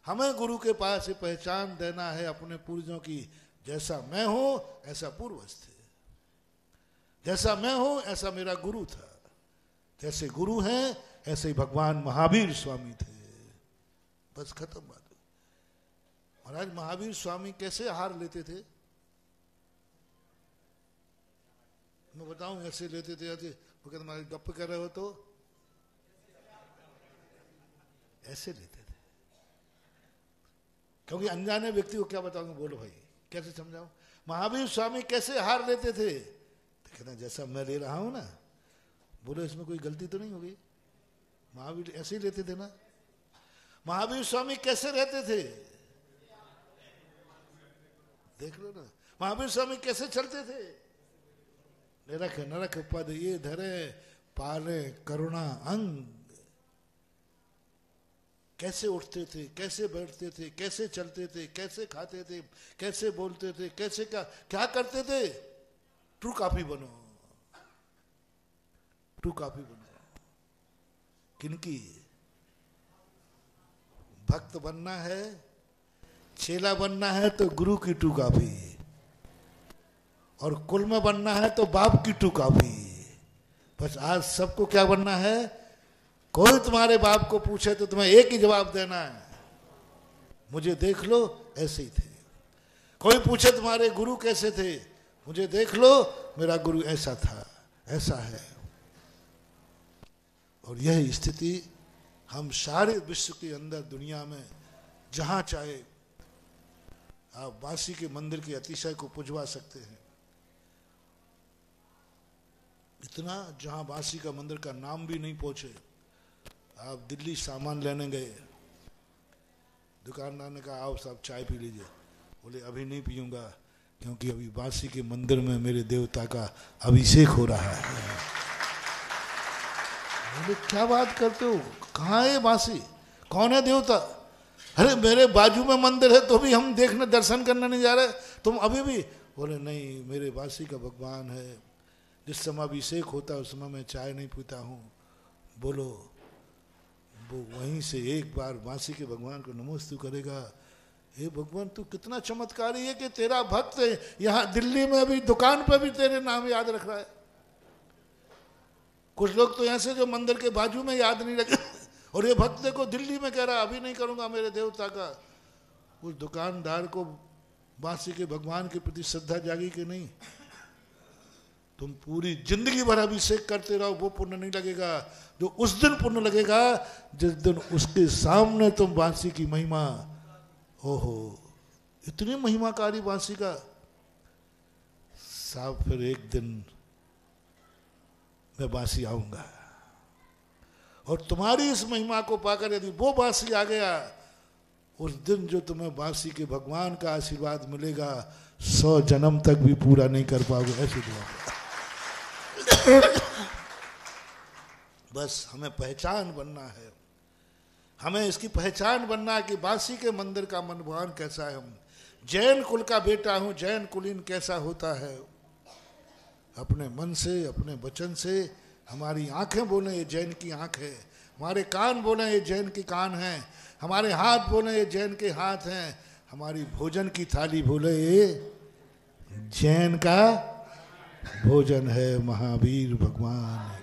हमें गुरु के पास से पहचान देना है अपने पूर्वजों की। जैसा मैं हूं ऐसा पूर्वज थे, जैसा मैं हूं ऐसा मेरा गुरु था, जैसे गुरु हैं ऐसे ही भगवान महावीर स्वामी थे। बस खत्म बात। महाराज महावीर स्वामी कैसे आहार लेते थे? मैं बताऊं, ऐसे लेते थे, ऐसे वो कहते महाराज गप कर रहे हो तो ऐसे लेते थे। क्योंकि अनजाने व्यक्ति को क्या बताऊंगा, बोलो भाई कैसे समझाऊं? महावीर स्वामी कैसे आहार लेते थे? तो कहते जैसा मैं ले रहा हूं ना। बोलो इसमें कोई गलती तो नहीं होगी? महावीर ऐसे ही लेते थे ना। महावीर स्वामी कैसे रहते थे? देख लो ना, महावीर स्वामी कैसे चलते थे? निरख नरख पद ये धरे, पाले करुणा अंग। कैसे उठते थे, कैसे बैठते थे, कैसे चलते थे, कैसे खाते थे, कैसे बोलते थे, कैसे क्या करते थे? ट्रू कॉपी बनो, ट्रू कॉपी बनो। किनकी? भक्त बनना है, चेला बनना है तो गुरु की ट्रू कॉपी, और कुल में बनना है तो बाप की ट्रू कॉपी। बस आज सबको क्या बनना है? कोई तुम्हारे बाप को पूछे तो तुम्हें एक ही जवाब देना है, मुझे देख लो ऐसे ही थे। कोई पूछे तुम्हारे गुरु कैसे थे, मुझे देख लो मेरा गुरु ऐसा था, ऐसा है। और यह स्थिति हम सारे विश्व के अंदर, दुनिया में जहां चाहे आप बांसी के मंदिर के अतिशय को पुजवा सकते हैं। इतना जहां बांसी का मंदिर का नाम भी नहीं पहुंचे। आप दिल्ली सामान लेने गए, दुकानदार ने कहा आओ साहब चाय पी लीजिए। बोले अभी नहीं पीऊंगा, क्योंकि अभी बांसी के मंदिर में मेरे देवता का अभिषेक हो रहा है। बोले क्या बात करते हो, कहाँ है बांसी, कौन है देवता? अरे मेरे बाजू में मंदिर है तो भी हम देखने दर्शन करने नहीं जा रहे, तुम अभी भी? बोले नहीं, मेरे बांसी का भगवान है, जिस समय अभिषेक होता है उस समय मैं चाय नहीं पीता हूँ। बोलो वो वहीं से एक बार बांसी के भगवान को नमोस्तु करेगा। हे भगवान तू कितना चमत्कारी है कि तेरा भक्त यहाँ दिल्ली में भी दुकान पर भी तेरे नाम याद रख रहा है। कुछ लोग तो यहाँ से जो मंदिर के बाजू में याद नहीं रखे, और ये भक्त देखो दिल्ली में कह रहा अभी नहीं करूंगा मेरे देवता का। उस दुकानदार को बांसी के भगवान के प्रति श्रद्धा जागी कि नहीं? तुम पूरी जिंदगी भर अभिषेक करते रहो, वो पुण्य नहीं लगेगा। जो उस दिन पुण्य लगेगा जिस दिन उसके सामने तुम बांसी की महिमा, ओहो इतनी महिमाकारी बांसी का साहब, फिर एक दिन मैं बांसी आऊंगा और तुम्हारी इस महिमा को पाकर यदि वो बांसी आ गया, उस दिन जो तुम्हें बांसी के भगवान का आशीर्वाद मिलेगा 100 जन्म तक भी पूरा नहीं कर पाओगे। ऐसे दुआ बस हमें पहचान बनना है, हमें इसकी पहचान बनना है कि बांसी के मंदिर का मनभावन कैसा है। हम जैन कुल का बेटा हूं, जैन कुलीन कैसा होता है, अपने मन से अपने वचन से हमारी आंखें बोले ये जैन की आंख है, हमारे कान बोले ये जैन की कान है, हमारे हाथ बोले ये जैन के हाथ हैं, हमारी भोजन की थाली बोले ये जैन का भोजन है। महावीर भगवान